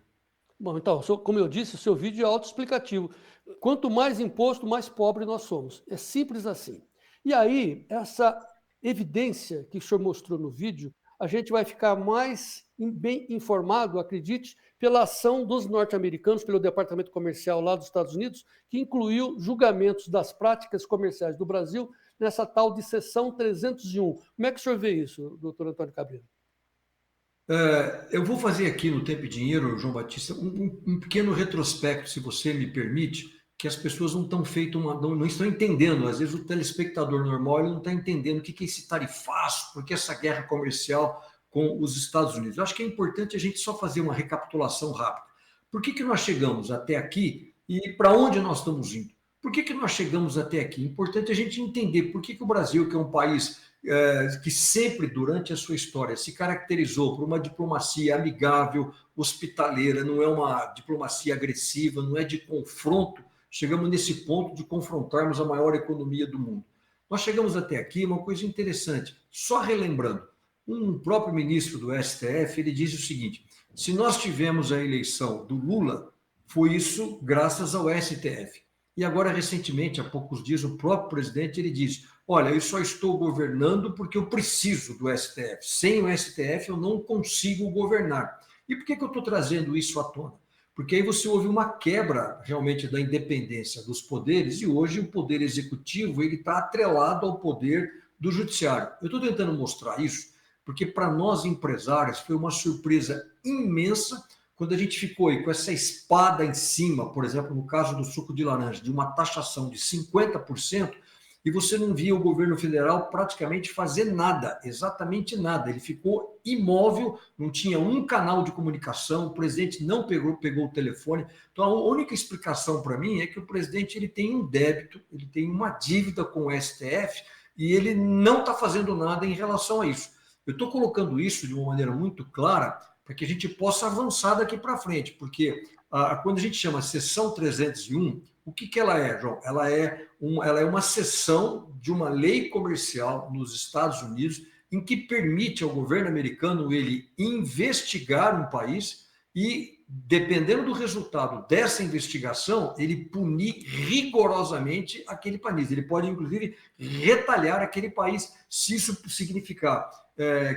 Bom, então, como eu disse, o seu vídeo é autoexplicativo. Quanto mais imposto, mais pobre nós somos. É simples assim. E aí, essa evidência que o senhor mostrou no vídeo, a gente vai ficar mais bem informado, acredite, pela ação dos norte-americanos, pelo Departamento Comercial lá dos Estados Unidos, que incluiu julgamentos das práticas comerciais do Brasil nessa tal de seção 301. Como é que o senhor vê isso, doutor Antônio Cabreira? Eu vou fazer aqui no Tempo e Dinheiro, João Batista, um pequeno retrospecto, se você me permite, que as pessoas não estão entendendo. Às vezes o telespectador normal ele não está entendendo o que é esse tarifaço, por que essa guerra comercial com os Estados Unidos. Eu acho que é importante a gente só fazer uma recapitulação rápida. Por que nós chegamos até aqui e para onde nós estamos indo? Por que nós chegamos até aqui? É importante a gente entender por que o Brasil, que é um país que sempre, durante a sua história, se caracterizou por uma diplomacia amigável, hospitaleira, não é uma diplomacia agressiva, não é de confronto, chegamos nesse ponto de confrontarmos a maior economia do mundo. Nós chegamos até aqui, uma coisa interessante, só relembrando, um próprio ministro do STF, ele diz o seguinte, se nós tivemos a eleição do Lula, foi isso graças ao STF. E agora, recentemente, há poucos dias, o próprio presidente ele diz, olha, eu só estou governando porque eu preciso do STF. Sem o STF eu não consigo governar. E por que eu estou trazendo isso à tona? Porque aí você houve uma quebra realmente da independência dos poderes e hoje o poder executivo ele está atrelado ao poder do judiciário. Eu estou tentando mostrar isso porque para nós empresários foi uma surpresa imensa quando a gente ficou aí com essa espada em cima, por exemplo, no caso do suco de laranja, de uma taxação de 50%, e você não via o governo federal praticamente fazer nada, exatamente nada. Ele ficou imóvel, não tinha um canal de comunicação, o presidente não pegou o telefone. Então, a única explicação para mim é que o presidente ele tem um débito, ele tem uma dívida com o STF e ele não está fazendo nada em relação a isso. Eu estou colocando isso de uma maneira muito clara para que a gente possa avançar daqui para frente, porque quando a gente chama seção 301, o que ela é, João? Ela é uma seção de uma lei comercial nos Estados Unidos em que permite ao governo americano ele investigar um país e, dependendo do resultado dessa investigação, ele punir rigorosamente aquele país. Ele pode, inclusive, retalhar aquele país se isso significar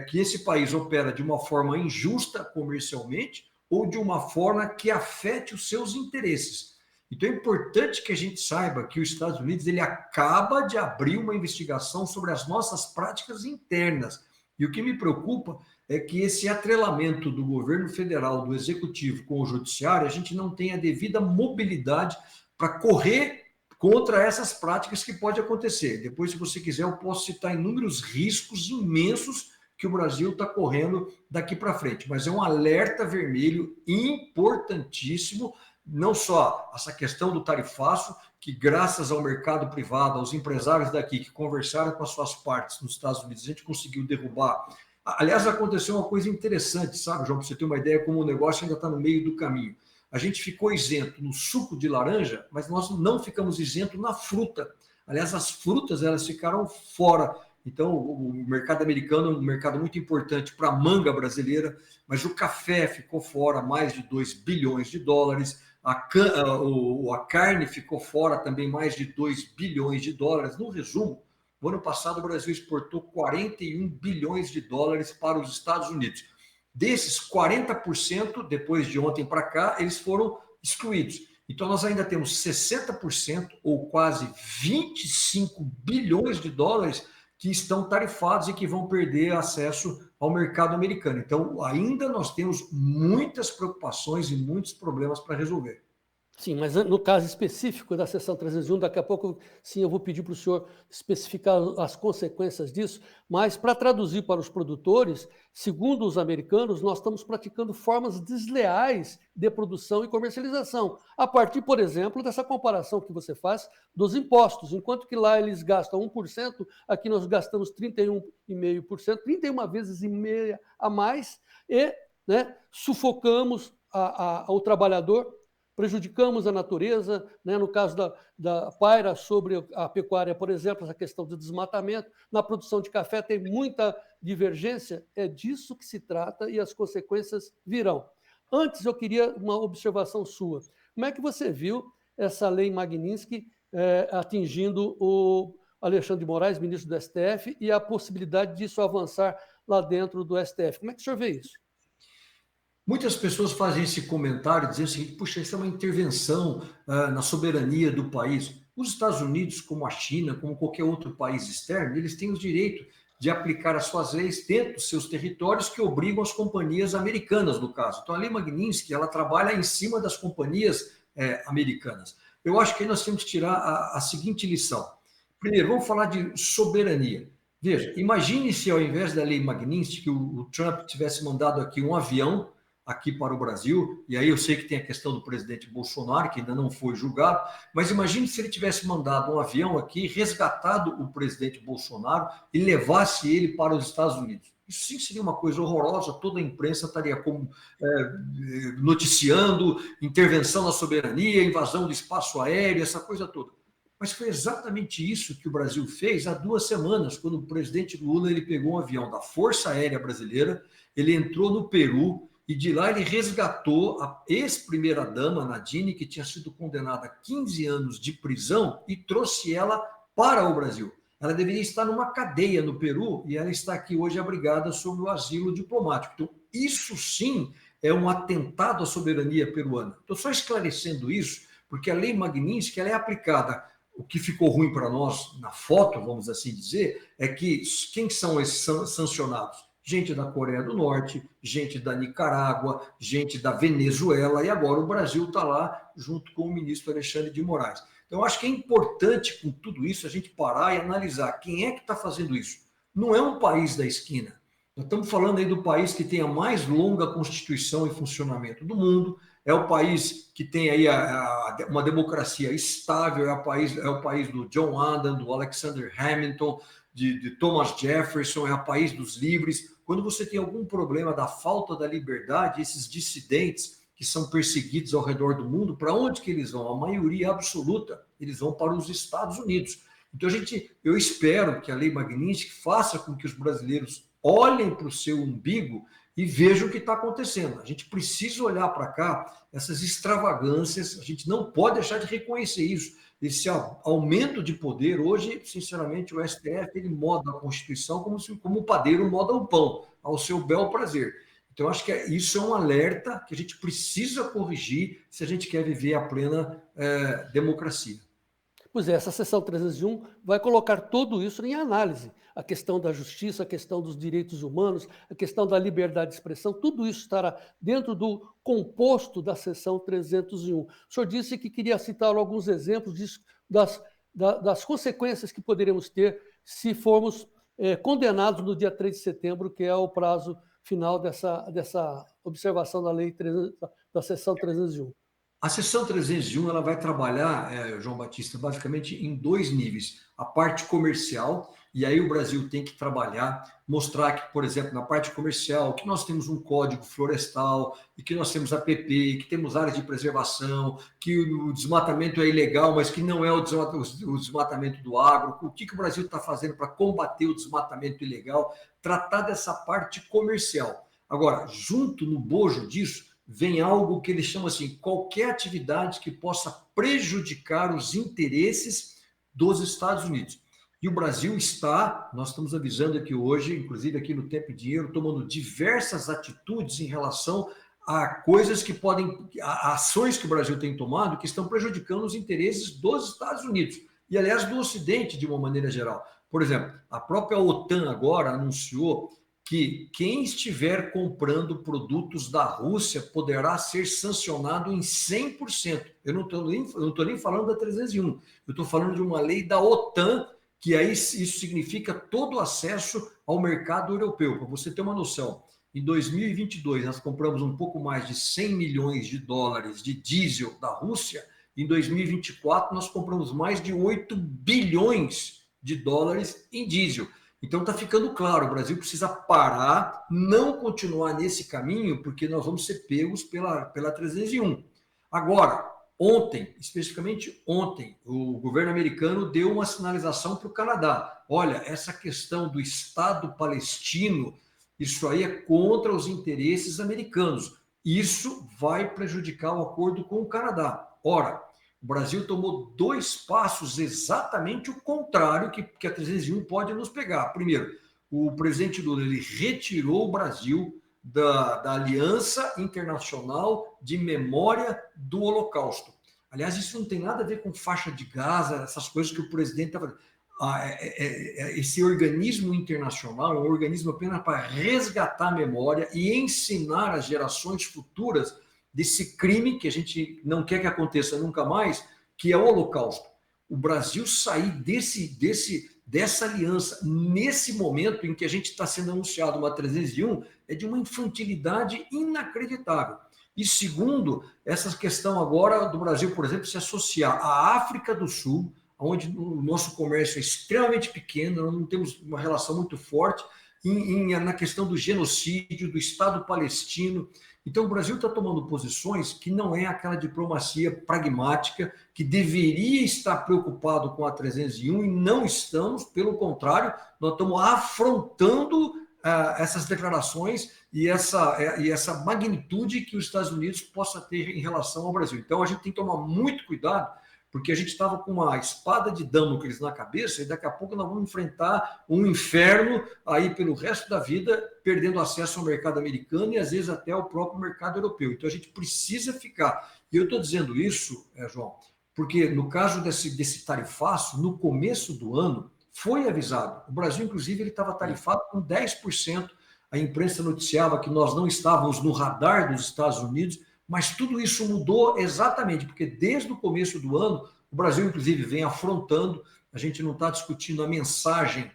que esse país opera de uma forma injusta comercialmente ou de uma forma que afete os seus interesses. Então é importante que a gente saiba que os Estados Unidos ele acaba de abrir uma investigação sobre as nossas práticas internas. E o que me preocupa é que esse atrelamento do governo federal, do executivo com o judiciário, a gente não tem a devida mobilidade para correr contra essas práticas que pode acontecer. Depois, se você quiser, eu posso citar inúmeros riscos imensos que o Brasil está correndo daqui para frente. Mas é um alerta vermelho importantíssimo, não só essa questão do tarifaço, que graças ao mercado privado, aos empresários daqui que conversaram com as suas partes nos Estados Unidos, a gente conseguiu derrubar. Aliás, aconteceu uma coisa interessante, sabe, João, para você ter uma ideia como o negócio ainda está no meio do caminho. A gente ficou isento no suco de laranja, mas nós não ficamos isentos na fruta. Aliás, as frutas elas ficaram fora. Então, o mercado americano é um mercado muito importante para a manga brasileira, mas o café ficou fora, mais de 2 bilhões de dólares. A carne ficou fora também, mais de 2 bilhões de dólares. No resumo, no ano passado o Brasil exportou 41 bilhões de dólares para os Estados Unidos. Desses, 40%, depois de ontem para cá, eles foram excluídos. Então, nós ainda temos 60%, ou quase 25 bilhões de dólares, que estão tarifados e que vão perder acesso ao mercado americano. Então, ainda nós temos muitas preocupações e muitos problemas para resolver. Sim, mas no caso específico da seção 301, daqui a pouco, sim, eu vou pedir para o senhor especificar as consequências disso, mas para traduzir para os produtores, segundo os americanos, nós estamos praticando formas desleais de produção e comercialização, a partir, por exemplo, dessa comparação que você faz dos impostos. Enquanto que lá eles gastam 1%, aqui nós gastamos 31,5%, 31 vezes e meia a mais, e sufocamos o trabalhador, prejudicamos a natureza, no caso da paira sobre a pecuária, por exemplo, essa questão do desmatamento. Na produção de café tem muita divergência, é disso que se trata e as consequências virão. Antes, eu queria uma observação sua. Como é que você viu essa lei Magnitsky atingindo o Alexandre de Moraes, ministro do STF, e a possibilidade disso avançar lá dentro do STF? Como é que o senhor vê isso? Muitas pessoas fazem esse comentário dizendo o seguinte: puxa, isso é uma intervenção na soberania do país. Os Estados Unidos, como a China, como qualquer outro país externo, eles têm o direito de aplicar as suas leis dentro dos seus territórios que obrigam as companhias americanas, no caso. Então, a lei Magnitsky, ela trabalha em cima das companhias americanas. Eu acho que aí nós temos que tirar a seguinte lição. Primeiro, vamos falar de soberania. Veja, imagine se ao invés da lei Magnitsky, o Trump tivesse mandado aqui um avião aqui para o Brasil, e aí eu sei que tem a questão do presidente Bolsonaro, que ainda não foi julgado, mas imagine se ele tivesse mandado um avião aqui, resgatado o presidente Bolsonaro e levasse ele para os Estados Unidos. Isso sim seria uma coisa horrorosa, toda a imprensa estaria noticiando intervenção na soberania, invasão do espaço aéreo, essa coisa toda. Mas foi exatamente isso que o Brasil fez há 2 semanas, quando o presidente Lula ele pegou um avião da Força Aérea Brasileira, ele entrou no Peru, e de lá ele resgatou a ex-primeira-dama, Nadine, que tinha sido condenada a 15 anos de prisão, e trouxe ela para o Brasil. Ela deveria estar numa cadeia no Peru e ela está aqui hoje abrigada sob o asilo diplomático. Então, isso sim é um atentado à soberania peruana. Estou só esclarecendo isso, porque a lei Magnitsky ela é aplicada. O que ficou ruim para nós na foto, vamos assim dizer, é que quem são esses sancionados? Gente da Coreia do Norte, gente da Nicarágua, gente da Venezuela, e agora o Brasil está lá junto com o ministro Alexandre de Moraes. Então, eu acho que é importante, com tudo isso, a gente parar e analisar quem é que está fazendo isso. Não é um país da esquina. Nós estamos falando aí do país que tem a mais longa Constituição e funcionamento do mundo, é o país que tem aí uma democracia estável, é o país do John Adams, do Alexander Hamilton, de Thomas Jefferson, é o país dos livres. Quando você tem algum problema da falta da liberdade, esses dissidentes que são perseguidos ao redor do mundo, para onde que eles vão? A maioria absoluta, eles vão para os Estados Unidos. Então, eu espero que a lei Magnitsky faça com que os brasileiros olhem para o seu umbigo e vejam o que está acontecendo. A gente precisa olhar para cá, essas extravagâncias, a gente não pode deixar de reconhecer isso. Esse aumento de poder, hoje, sinceramente, o STF ele moda a Constituição como o padeiro moda o pão, ao seu bel prazer. Então, acho que isso é um alerta que a gente precisa corrigir se a gente quer viver a plena democracia. Pois é, essa seção 301 vai colocar tudo isso em análise. A questão da justiça, a questão dos direitos humanos, a questão da liberdade de expressão, tudo isso estará dentro do composto da seção 301. O senhor disse que queria citar alguns exemplos das consequências que poderemos ter se formos condenados no dia 3 de setembro, que é o prazo final dessa observação da lei da seção 301. A seção 301 ela vai trabalhar, João Batista, basicamente em 2 níveis. A parte comercial, e aí o Brasil tem que trabalhar, mostrar que, por exemplo, na parte comercial, que nós temos um código florestal, e que nós temos APP, que temos áreas de preservação, que o desmatamento é ilegal, mas que não é o desmatamento do agro. O que o Brasil está fazendo para combater o desmatamento ilegal? Tratar dessa parte comercial. Agora, junto no bojo disso, vem algo que eles chamam assim, qualquer atividade que possa prejudicar os interesses dos Estados Unidos. E o Brasil está, nós estamos avisando aqui hoje, inclusive aqui no Tempo e Dinheiro, tomando diversas atitudes em relação a coisas que podem, a ações que o Brasil tem tomado que estão prejudicando os interesses dos Estados Unidos. E, aliás, do Ocidente, de uma maneira geral. Por exemplo, a própria OTAN agora anunciou que quem estiver comprando produtos da Rússia poderá ser sancionado em 100%. Eu não estou nem falando da 301, eu estou falando de uma lei da OTAN, que aí isso significa todo acesso ao mercado europeu. Para você ter uma noção, em 2022 nós compramos um pouco mais de 100 milhões de dólares de diesel da Rússia, em 2024 nós compramos mais de 8 bilhões de dólares em diesel. Então está ficando claro, o Brasil precisa parar, não continuar nesse caminho, porque nós vamos ser pegos pela 301. Agora, ontem, especificamente ontem, o governo americano deu uma sinalização para o Canadá. Olha, essa questão do Estado palestino, isso aí é contra os interesses americanos. Isso vai prejudicar o acordo com o Canadá. Ora, o Brasil tomou 2 passos exatamente o contrário que a 301 pode nos pegar. Primeiro, o presidente Lula ele retirou o Brasil da Aliança Internacional de Memória do Holocausto. Aliás, isso não tem nada a ver com faixa de Gaza, essas coisas que o presidente está fazendo. Esse organismo internacional é um organismo apenas para resgatar a memória e ensinar as gerações futuras desse crime que a gente não quer que aconteça nunca mais, que é o Holocausto. O Brasil sair dessa aliança nesse momento em que a gente está sendo anunciado uma 301 é de uma infantilidade inacreditável. E segundo, essa questão agora do Brasil, por exemplo, se associar à África do Sul, onde o nosso comércio é extremamente pequeno, não temos uma relação muito forte, na questão do genocídio, do Estado palestino. Então, o Brasil está tomando posições que não é aquela diplomacia pragmática, que deveria estar preocupado com a 301 e não estamos, pelo contrário, nós estamos afrontando essas declarações e essa magnitude que os Estados Unidos possa ter em relação ao Brasil. Então, a gente tem que tomar muito cuidado, porque a gente estava com uma espada de Damocles na cabeça e daqui a pouco nós vamos enfrentar um inferno aí pelo resto da vida, perdendo acesso ao mercado americano e às vezes até ao próprio mercado europeu. Então a gente precisa ficar. E eu estou dizendo isso, João, porque no caso desse tarifaço, no começo do ano, foi avisado. O Brasil, inclusive, ele estava tarifado com 10%. A imprensa noticiava que nós não estávamos no radar dos Estados Unidos, mas tudo isso mudou exatamente, porque desde o começo do ano, o Brasil, inclusive, vem afrontando, a gente não está discutindo a mensagem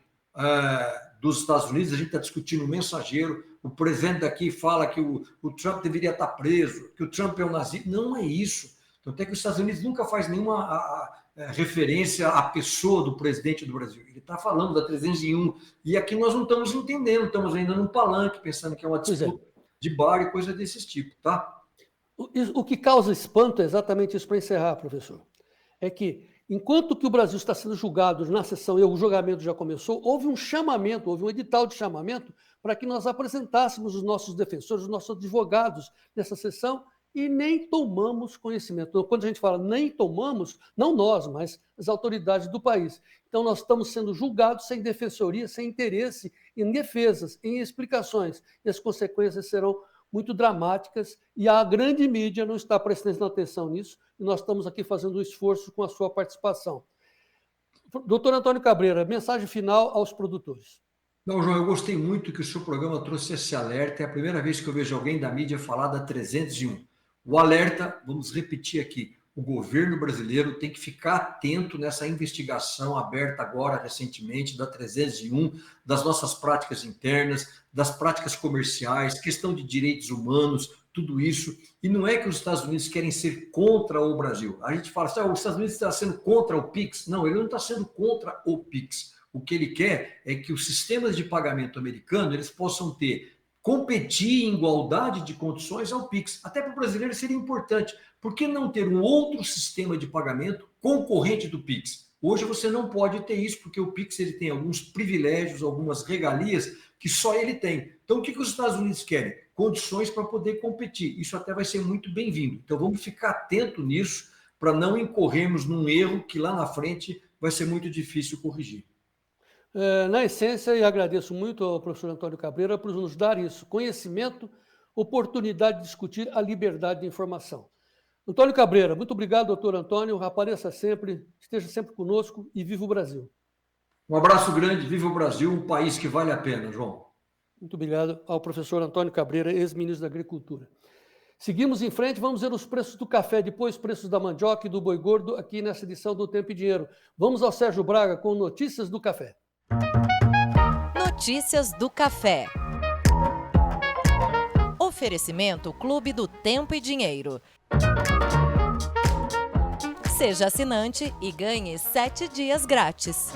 dos Estados Unidos, a gente está discutindo o mensageiro, o presidente daqui fala que o Trump deveria estar preso, que o Trump é um nazista. Não é isso. Então, até que os Estados Unidos nunca faz nenhuma referência à pessoa do presidente do Brasil. Ele está falando da 301, e aqui nós não estamos entendendo, estamos ainda num palanque, pensando que é uma disputa de bar e coisa desse tipo, tá? O que causa espanto é exatamente isso, para encerrar, professor. É que, enquanto que o Brasil está sendo julgado na sessão e o julgamento já começou, houve um chamamento, houve um edital de chamamento para que nós apresentássemos os nossos defensores, os nossos advogados nessa sessão e nem tomamos conhecimento. Então, quando a gente fala nem tomamos, não nós, mas as autoridades do país. Então, nós estamos sendo julgados sem defensoria, sem interesse em defesas, em explicações. E as consequências serão muito dramáticas, e a grande mídia não está prestando atenção nisso, e nós estamos aqui fazendo um esforço com a sua participação. Doutor Antônio Cabreira, mensagem final aos produtores. Não, João, eu gostei muito que o seu programa trouxe esse alerta, é a primeira vez que eu vejo alguém da mídia falar da 301. O alerta, vamos repetir aqui, o governo brasileiro tem que ficar atento nessa investigação aberta agora, recentemente, da 301, das nossas práticas internas, das práticas comerciais, questão de direitos humanos, tudo isso. E não é que os Estados Unidos querem ser contra o Brasil. A gente fala assim, os Estados Unidos está sendo contra o PIX. Não, ele não está sendo contra o PIX. O que ele quer é que os sistemas de pagamento americano eles possam competir em igualdade de condições ao PIX. Até para o brasileiro seria importante. Por que não ter um outro sistema de pagamento concorrente do PIX? Hoje você não pode ter isso, porque o PIX ele tem alguns privilégios, algumas regalias que só ele tem. Então, o que os Estados Unidos querem? Condições para poder competir. Isso até vai ser muito bem-vindo. Então, vamos ficar atento nisso para não incorrermos num erro que lá na frente vai ser muito difícil corrigir. Na essência, e agradeço muito ao professor Antônio Cabreira por nos dar isso, conhecimento, oportunidade de discutir a liberdade de informação. Antônio Cabreira, muito obrigado, doutor Antônio, apareça sempre, esteja sempre conosco e viva o Brasil. Um abraço grande, viva o Brasil, um país que vale a pena, João. Muito obrigado ao professor Antônio Cabreira, ex-ministro da Agricultura. Seguimos em frente, vamos ver os preços do café, depois preços da mandioca e do boi gordo aqui nessa edição do Tempo e Dinheiro. Vamos ao Sérgio Braga com notícias do café. Notícias do café. Oferecimento Clube do Tempo e Dinheiro. Seja assinante e ganhe 7 dias grátis.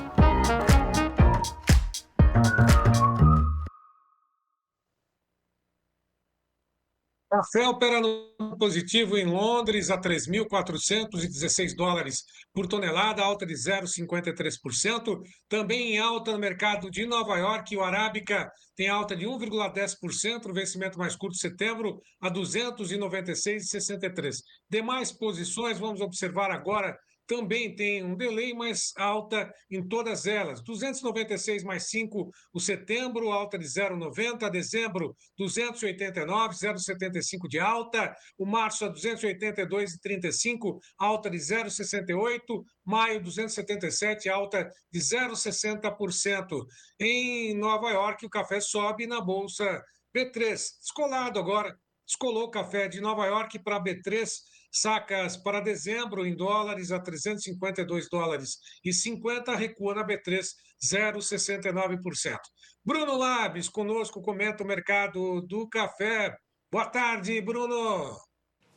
Café opera no positivo em Londres a 3.416 dólares por tonelada, alta de 0,53%. Também em alta no mercado de Nova York, o Arábica tem alta de 1,10%, o vencimento mais curto de setembro a 296,63. Demais posições, vamos observar agora, também tem um delay, mas alta em todas elas. 296 mais 5, o setembro, alta de 0,90. Dezembro, 289, 0,75 de alta. O março, a 282,35, alta de 0,68. Maio, 277, alta de 0,60%. Em Nova York, o café sobe na Bolsa B3. Descolado agora, descolou o café de Nova York para B3, sacas para dezembro em dólares a 352 dólares e 50, recua na B3 0,69%. Bruno Labes conosco, comenta o mercado do café. Boa tarde, Bruno.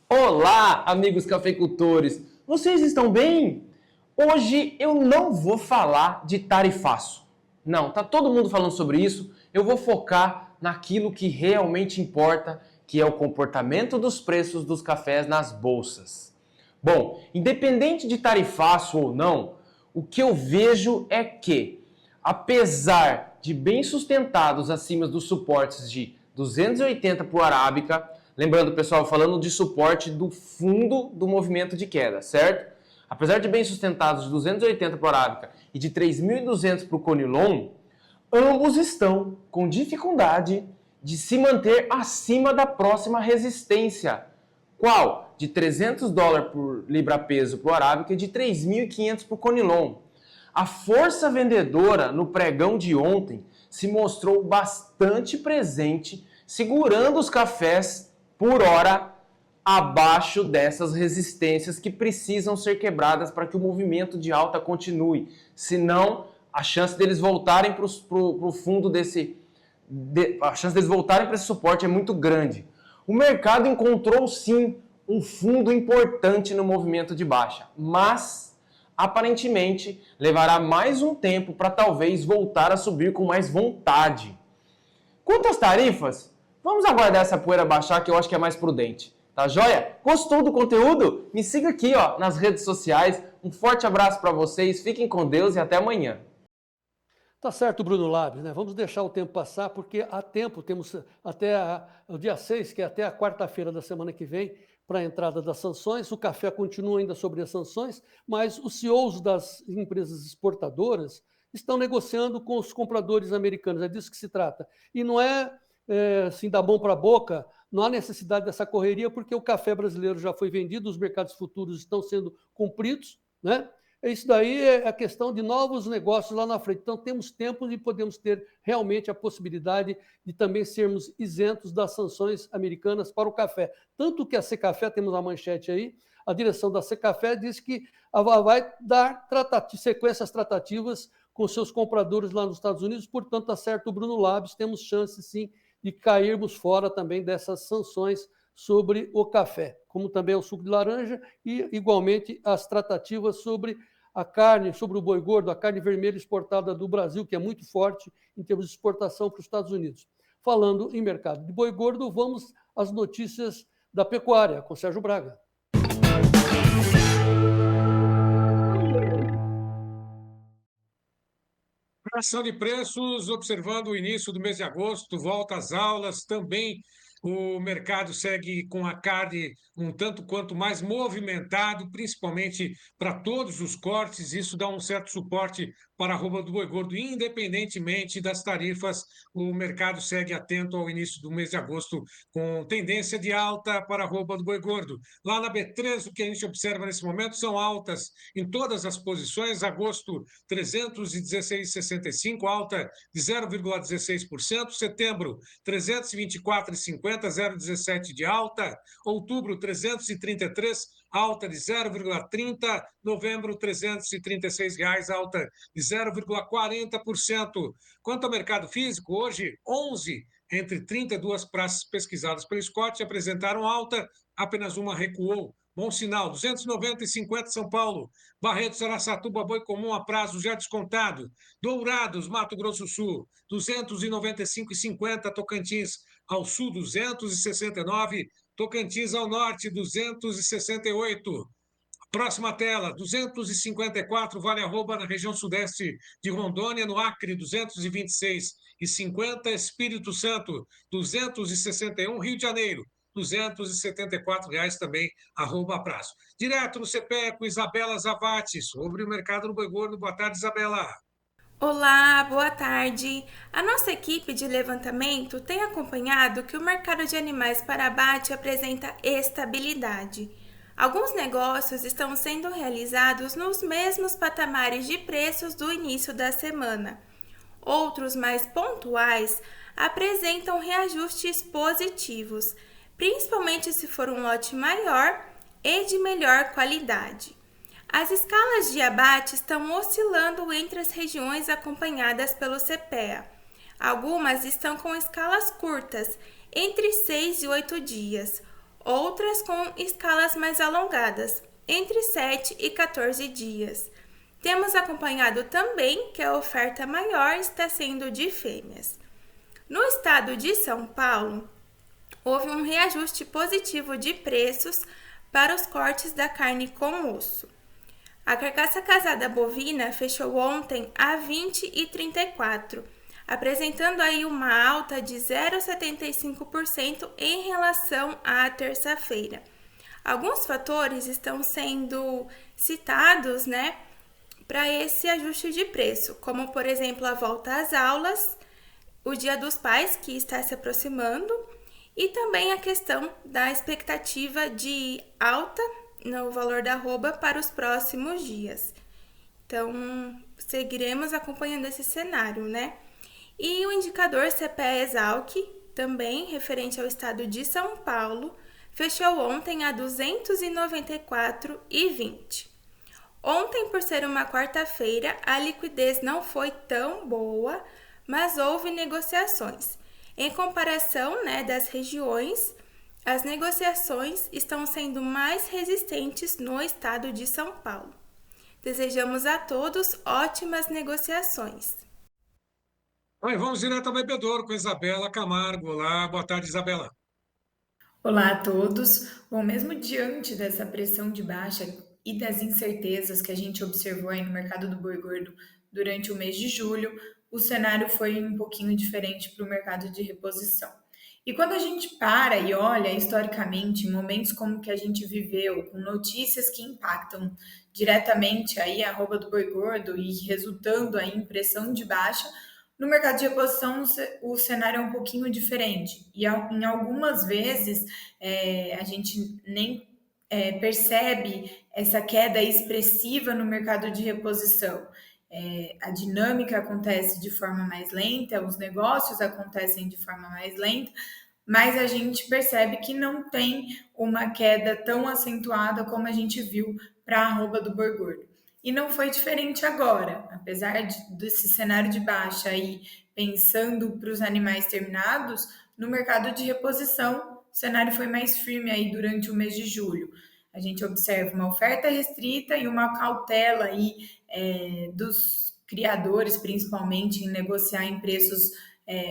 Olá, amigos cafeicultores. Vocês estão bem? Hoje eu não vou falar de tarifaço. Não, tá todo mundo falando sobre isso. Eu vou focar naquilo que realmente importa, que é o comportamento dos preços dos cafés nas bolsas. Bom, independente de tarifaço ou não, o que eu vejo é que, apesar de bem sustentados acima dos suportes de 280 para o Arábica, lembrando, pessoal, falando de suporte do fundo do movimento de queda, certo? Apesar de bem sustentados de 280 para o Arábica e de 3.200 para o Conilon, ambos estão com dificuldade de se manter acima da próxima resistência. Qual? De 300 dólares por libra-peso para o Arábica e de 3.500 para o Conilon. A força vendedora no pregão de ontem se mostrou bastante presente, segurando os cafés por hora abaixo dessas resistências que precisam ser quebradas para que o movimento de alta continue. Senão, a chance deles voltarem para o fundo a chance deles voltarem para esse suporte é muito grande. O mercado encontrou sim um fundo importante no movimento de baixa, mas aparentemente levará mais um tempo para talvez voltar a subir com mais vontade. Quanto às tarifas, vamos aguardar essa poeira baixar, que eu acho que é mais prudente. Tá joia? Gostou do conteúdo? Me siga aqui nas redes sociais. Um forte abraço para vocês, fiquem com Deus e até amanhã. Tá certo, Bruno Labes, né? Vamos deixar o tempo passar, porque há tempo, temos até o dia 6, que é até a quarta-feira da semana que vem, para a entrada das sanções. O café continua ainda sobre as sanções, mas os CEOs das empresas exportadoras estão negociando com os compradores americanos, é disso que se trata. E não é assim, da mão para a boca, não há necessidade dessa correria, porque o café brasileiro já foi vendido, os mercados futuros estão sendo cumpridos, né? Isso daí é a questão de novos negócios lá na frente. Então, temos tempo e podemos ter realmente a possibilidade de também sermos isentos das sanções americanas para o café. Tanto que a Secafé, temos a manchete aí, a direção da Secafé disse que vai dar sequência às tratativas com seus compradores lá nos Estados Unidos, portanto, está certo o Bruno Labs, temos chance, sim, de cairmos fora também dessas sanções sobre o café, como também o suco de laranja e, igualmente, as tratativas sobre a carne, sobre o boi gordo, a carne vermelha exportada do Brasil, que é muito forte em termos de exportação para os Estados Unidos. Falando em mercado de boi gordo, vamos às notícias da pecuária, com Sérgio Braga. Ação de preços, observando o início do mês de agosto, volta às aulas, também o mercado segue com a carne um tanto quanto mais movimentado, principalmente para todos os cortes. Isso dá um certo suporte para a arroba do boi gordo, independentemente das tarifas. O mercado segue atento ao início do mês de agosto, com tendência de alta para a arroba do boi gordo. Lá na B3, o que a gente observa nesse momento são altas em todas as posições. Agosto, 316,65, alta de 0,16%. Setembro, 324,50, 0,17 de alta. Outubro, 333, alta de 0,30. Novembro, R$ 336, alta de 0,40%. Quanto ao mercado físico, hoje, 11 entre 32 praças pesquisadas pelo Scott apresentaram alta, apenas uma recuou. Bom sinal, 290,50 São Paulo, Barretos, Araçatuba, boi comum a prazo já descontado. Dourados, Mato Grosso do Sul, 295,50 Tocantins ao sul, 269, Tocantins ao norte, 268. Próxima tela, 254 vale arroba na região sudeste de Rondônia, no Acre, 226,50, Espírito Santo, 261, Rio de Janeiro, R$ 274 também, arroba a prazo. Direto no CPE com Isabela Zavati, sobre o mercado do boi gordo. Boa tarde, Isabela. Olá, boa tarde. A nossa equipe de levantamento tem acompanhado que o mercado de animais para abate apresenta estabilidade. Alguns negócios estão sendo realizados nos mesmos patamares de preços do início da semana. Outros, mais pontuais, apresentam reajustes positivos, principalmente se for um lote maior e de melhor qualidade. As escalas de abate estão oscilando entre as regiões acompanhadas pelo CPEA. Algumas estão com escalas curtas, entre 6 e 8 dias, outras com escalas mais alongadas, entre 7 e 14 dias. Temos acompanhado também que a oferta maior está sendo de fêmeas. No estado de São Paulo, houve um reajuste positivo de preços para os cortes da carne com osso. A carcaça casada bovina fechou ontem a R$ 20,34, apresentando aí uma alta de 0,75% em relação à terça-feira. Alguns fatores estão sendo citados, para esse ajuste de preço, como, por exemplo, a volta às aulas, o Dia dos Pais, que está se aproximando, e também a questão da expectativa de alta no valor da arroba para os próximos dias. Então, seguiremos acompanhando esse cenário, E o indicador CPE-Exalc, também referente ao estado de São Paulo, fechou ontem a R$ 294,20. Ontem, por ser uma quarta-feira, a liquidez não foi tão boa, mas houve negociações. Em comparação das regiões, as negociações estão sendo mais resistentes no estado de São Paulo. Desejamos a todos ótimas negociações. Vamos direto ao bebedouro com Isabela Camargo. Olá, boa tarde, Isabela. Olá a todos. Bom, mesmo diante dessa pressão de baixa e das incertezas que a gente observou aí no mercado do boi gordo durante o mês de julho, o cenário foi um pouquinho diferente para o mercado de reposição. E quando a gente para e olha historicamente, em momentos como que a gente viveu, com notícias que impactam diretamente aí a arroba do boi gordo e resultando aí em pressão de baixa, no mercado de reposição o cenário é um pouquinho diferente. E em algumas vezes a gente nem percebe essa queda expressiva no mercado de reposição. A dinâmica acontece de forma mais lenta, os negócios acontecem de forma mais lenta, mas a gente percebe que não tem uma queda tão acentuada como a gente viu para a arroba do boi gordo. E não foi diferente agora, apesar desse cenário de baixa aí, pensando para os animais terminados, no mercado de reposição, o cenário foi mais firme aí durante o mês de julho. A gente observa uma oferta restrita e uma cautela aí dos criadores, principalmente, em negociar em preços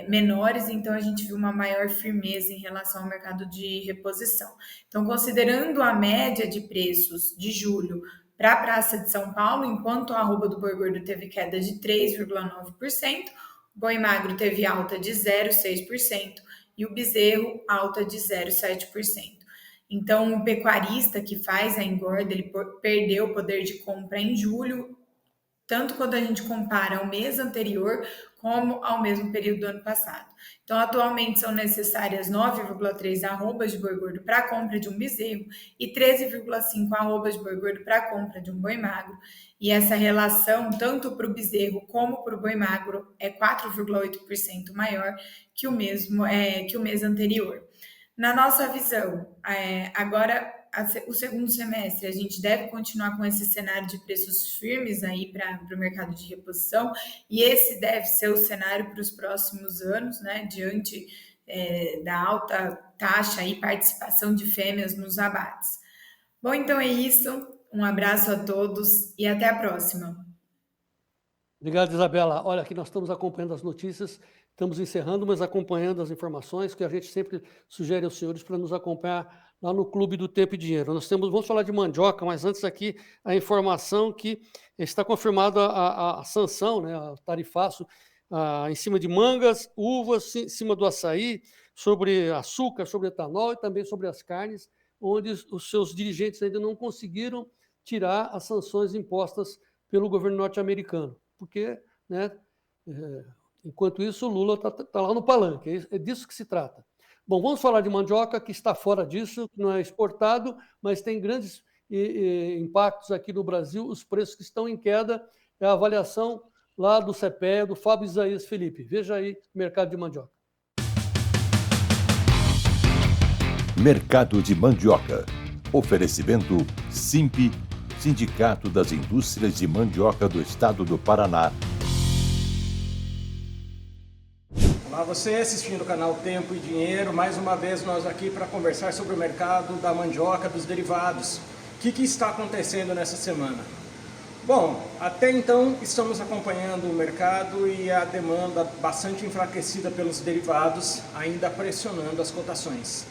menores, então a gente viu uma maior firmeza em relação ao mercado de reposição. Então, considerando a média de preços de julho para a Praça de São Paulo, enquanto a arroba do boi gordo teve queda de 3,9%, o boi magro teve alta de 0,6% e o bezerro alta de 0,7%. Então, o pecuarista que faz a engorda, ele perdeu o poder de compra em julho, tanto quando a gente compara ao mês anterior como ao mesmo período do ano passado. Então, atualmente são necessárias 9,3 arrobas de boi gordo para a compra de um bezerro e 13,5 arrobas de boi gordo para a compra de um boi magro. E essa relação, tanto para o bezerro como para o boi magro, é 4,8% maior que o mês anterior. Na nossa visão, agora o segundo semestre, a gente deve continuar com esse cenário de preços firmes aí para o mercado de reposição, e esse deve ser o cenário para os próximos anos, né, diante da alta taxa e participação de fêmeas nos abates. Bom, então é isso. Um abraço a todos e até a próxima. Obrigado, Isabela. Olha, aqui nós estamos acompanhando as notícias, estamos encerrando, mas acompanhando as informações que a gente sempre sugere aos senhores para nos acompanhar lá no Clube do Tempo e Dinheiro. Vamos falar de mandioca, mas antes aqui a informação que está confirmada a sanção, né, a tarifaço em cima de mangas, uvas, em cima do açaí, sobre açúcar, sobre etanol e também sobre as carnes, onde os seus dirigentes ainda não conseguiram tirar as sanções impostas pelo governo norte-americano, porque, né, enquanto isso, o Lula está lá no palanque, é disso que se trata. Bom, vamos falar de mandioca, que está fora disso, que não é exportado, mas tem grandes impactos aqui no Brasil, os preços que estão em queda, é a avaliação lá do CPEA, do Fábio Isaías Felipe. Veja aí o mercado de mandioca. Mercado de mandioca. Oferecimento SIMP, Sindicato das Indústrias de Mandioca do Estado do Paraná. Olá, você assistindo o canal Tempo e Dinheiro. Mais uma vez nós aqui para conversar sobre o mercado da mandioca, dos derivados. O que está acontecendo nessa semana? Bom, até então estamos acompanhando o mercado e a demanda bastante enfraquecida pelos derivados, ainda pressionando as cotações.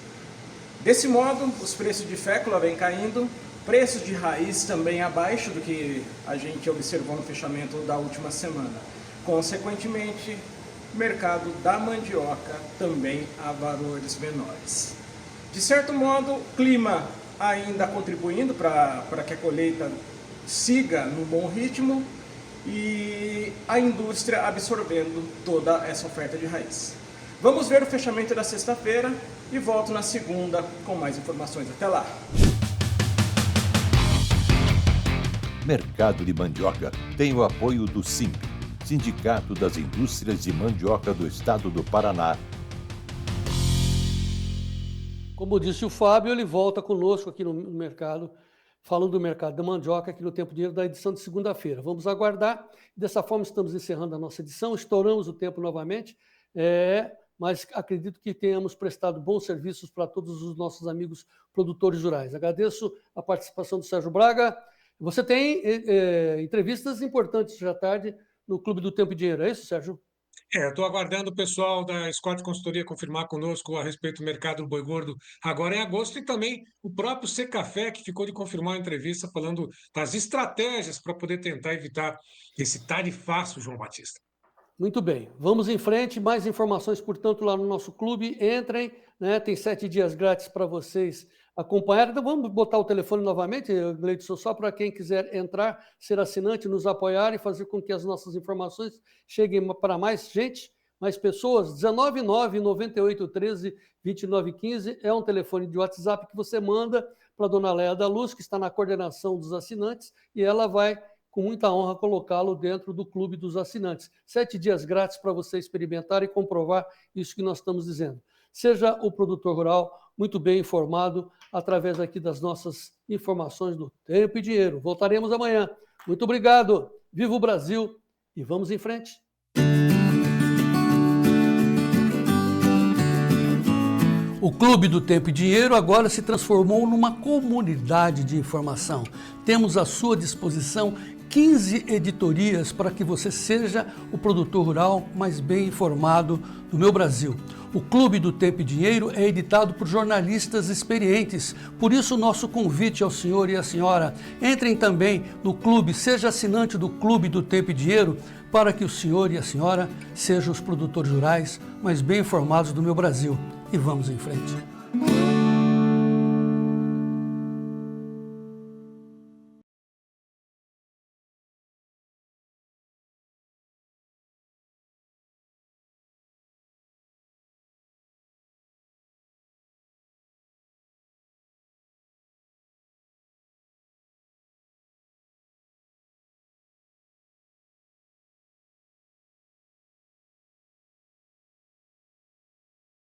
Desse modo, os preços de fécula vêm caindo, preços de raiz também abaixo do que a gente observou no fechamento da última semana. Consequentemente, o mercado da mandioca também a valores menores. De certo modo, o clima ainda contribuindo para que a colheita siga no bom ritmo e a indústria absorvendo toda essa oferta de raiz. Vamos ver o fechamento da sexta-feira e volto na segunda com mais informações. Até lá! Mercado de mandioca tem o apoio do SIMP, Sindicato das Indústrias de Mandioca do Estado do Paraná. Como disse o Fábio, ele volta conosco aqui no mercado, falando do mercado da mandioca aqui no Tempo Dinheiro da edição de segunda-feira. Vamos aguardar. Dessa forma, estamos encerrando a nossa edição, estouramos o tempo novamente, mas acredito que tenhamos prestado bons serviços para todos os nossos amigos produtores rurais. Agradeço a participação do Sérgio Braga. Você tem entrevistas importantes hoje à tarde no Clube do Tempo e Dinheiro, é isso, Sérgio? Estou aguardando o pessoal da Scott Consultoria confirmar conosco a respeito do mercado do boi gordo agora em agosto, e também o próprio Secafé, que ficou de confirmar a entrevista falando das estratégias para poder tentar evitar esse tarifaço, João Batista. Muito bem, vamos em frente. Mais informações, portanto, lá no nosso clube. Entrem, né? Tem 7 dias grátis para vocês acompanhar. Então, vamos botar o telefone novamente, Gleidson, só para quem quiser entrar, ser assinante, nos apoiar e fazer com que as nossas informações cheguem para mais gente, mais pessoas. 199-9813-2915 é um telefone de WhatsApp que você manda para a dona Léa da Luz, que está na coordenação dos assinantes, e ela vai, com muita honra, colocá-lo dentro do clube dos assinantes. 7 dias grátis para você experimentar e comprovar isso que nós estamos dizendo. seja o produtor rural muito bem informado através aqui das nossas informações do Tempo e Dinheiro. Voltaremos amanhã. Muito obrigado. Viva o Brasil e vamos em frente. O Clube do Tempo e Dinheiro agora se transformou numa comunidade de informação. Temos à sua disposição 15 editorias para que você seja o produtor rural mais bem informado do meu Brasil. O Clube do Tempo e Dinheiro é editado por jornalistas experientes. Por isso, o nosso convite ao senhor e à senhora, entrem também no clube, seja assinante do Clube do Tempo e Dinheiro, para que o senhor e a senhora sejam os produtores rurais mais bem informados do meu Brasil. E vamos em frente.